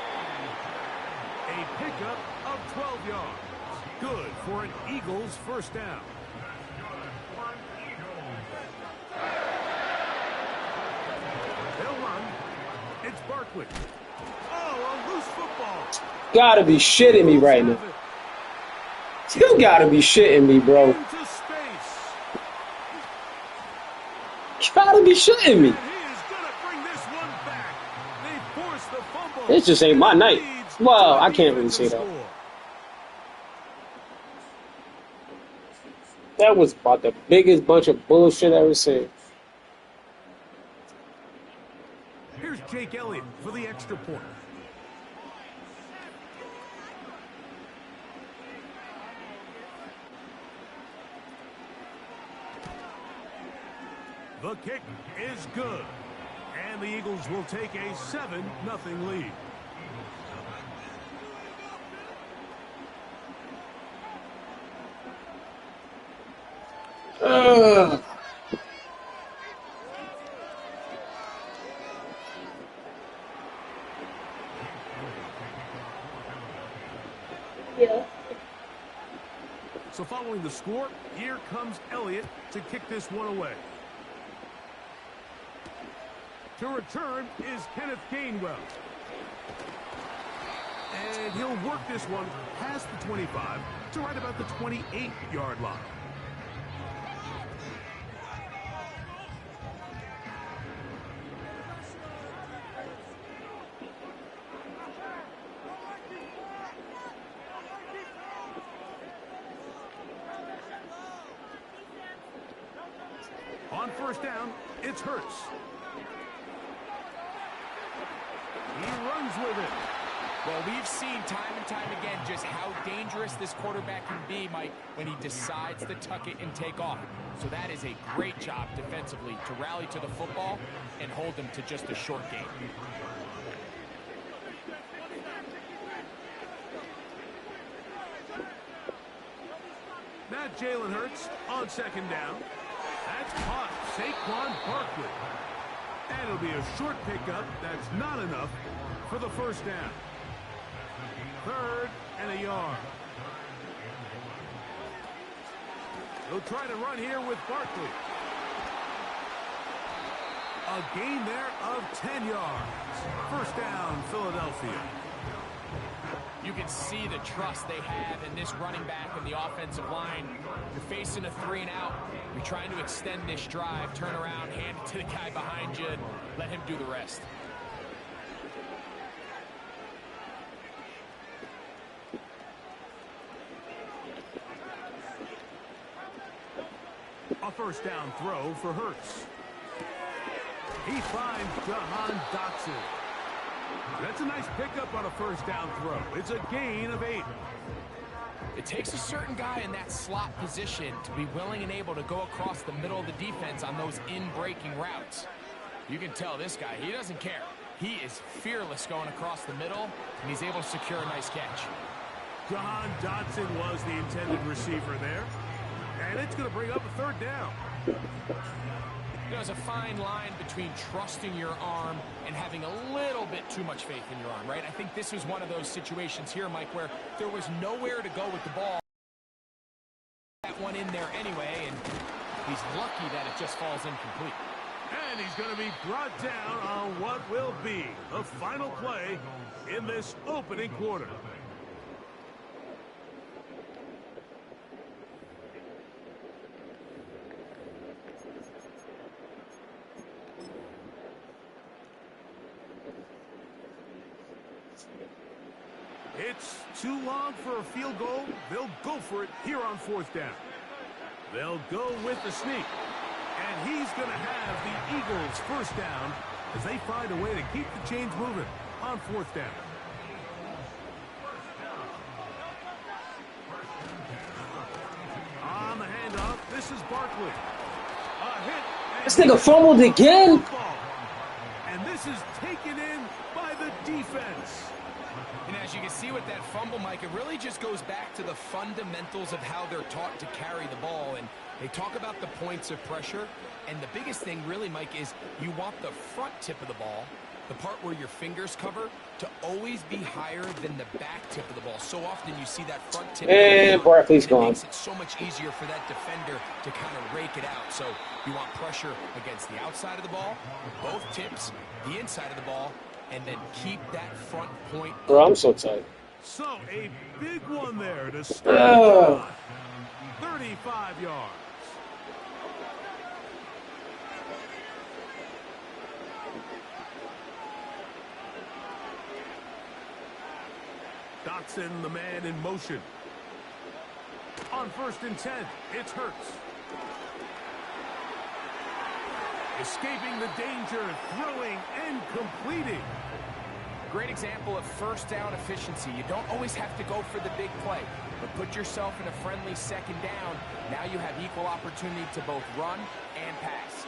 A pickup of 12 yards. Good for an Eagles first down. They'll run. It's Barkley. Oh, a loose football. Gotta be shitting me right now. You gotta be shitting me, bro. Into space. Gotta be shitting me. He is gonna bring this one back. They force the fumble. This just ain't my night. Well, I can't really say that. That was about the biggest bunch of bullshit I ever seen. Here's Jake Elliott for the extra point. The kick is good. And the Eagles will take a 7-0 lead. Yeah. So following the score, here comes Elliott to kick this one away. To return is Kenneth Gainwell. And he'll work this one past the 25 to right about the 28-yard line. On first down, it's Hurts. He runs with it. Well, we've seen time and time again just how dangerous this quarterback can be, Mike, when he decides to tuck it and take off. So that is a great job defensively to rally to the football and hold them to just a short game. Now Jalen Hurts on second down. That's caught. Saquon Barkley. And it'll be a short pickup. That's not enough for the first down. 3rd and a yard. They'll try to run here with Barkley. A gain there of 10 yards. First down, Philadelphia. You can see the trust they have in this running back and the offensive line. You're facing a 3-and-out. You're trying to extend this drive, turn around, hand it to the guy behind you, and let him do the rest. A first down throw for Hurts. He finds Jahan Dotson. That's a nice pickup on a first down throw. It's a gain of 8. It takes a certain guy in that slot position to be willing and able to go across the middle of the defense on those in-breaking routes. You can tell this guy, he doesn't care. He is fearless going across the middle, and he's able to secure a nice catch. Jahan Dotson was the intended receiver there. And it's going to bring up a 3rd down. There's a fine line between trusting your arm and having a little bit too much faith in your arm, right? I think this was one of those situations here, Mike, where there was nowhere to go with the ball. That one in there anyway, and he's lucky that it just falls incomplete. And he's going to be brought down on what will be the final play in this opening quarter. It's too long for a field goal. They'll go for it here on fourth down. They'll go with the sneak. And he's going to have the Eagles first down as they find a way to keep the chains moving on fourth down. On the handoff, this is Barkley. A hit. This nigga fumbled again. And this is taken in by the defense. And as you can see with that fumble, Mike, it really just goes back to the fundamentals of how they're taught to carry the ball. And they talk about the points of pressure. And the biggest thing really, Mike, is you want the front tip of the ball, the part where your fingers cover, to always be higher than the back tip of the ball. So often you see that front tip. And Barkley's gone. It makes it so much easier for that defender to kind of rake it out. So you want pressure against the outside of the ball, both tips, the inside of the ball, and then keep that front point. Bro, I'm so tight. So a big one there to start. 35 yards. Dotson, the man in motion. On 1st and 10, it's Hurts. Escaping the danger, throwing and completing. Great example of first down efficiency. You don't always have to go for the big play, but put yourself in a friendly second down. Now you have equal opportunity to both run and pass.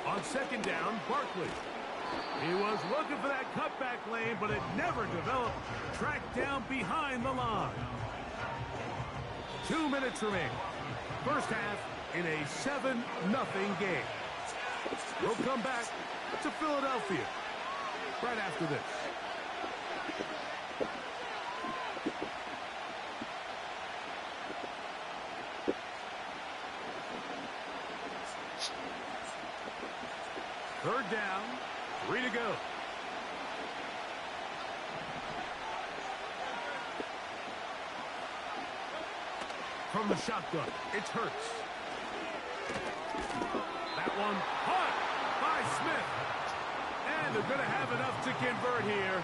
On 2nd down, Barkley. He was looking for that cutback lane, but it never developed. Tracked down behind the line. 2 minutes remaining. First half in a 7-0 game. We'll come back to Philadelphia right after this. Third down, 3 to go. From the shotgun, it's Hurts. That one caught by Smith. And they're going to have enough to convert here.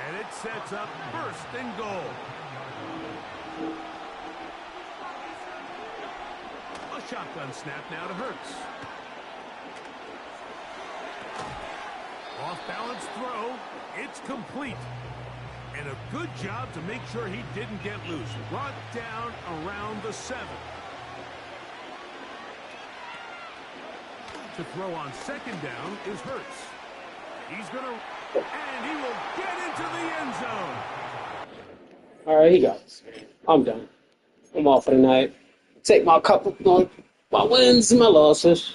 And it sets up 1st and goal. A shotgun snap now to Hurts. Off-balance throw. It's complete. And a good job to make sure he didn't get loose. Brought down around the 7. To throw on 2nd down is Hurts. He's going to, and he will get into the end zone. All right, he goes. I'm done. I'm off for the night. Take my my wins and my losses.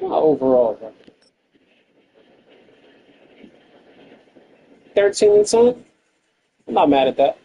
Overall, bro. 13-10. I'm not mad at that.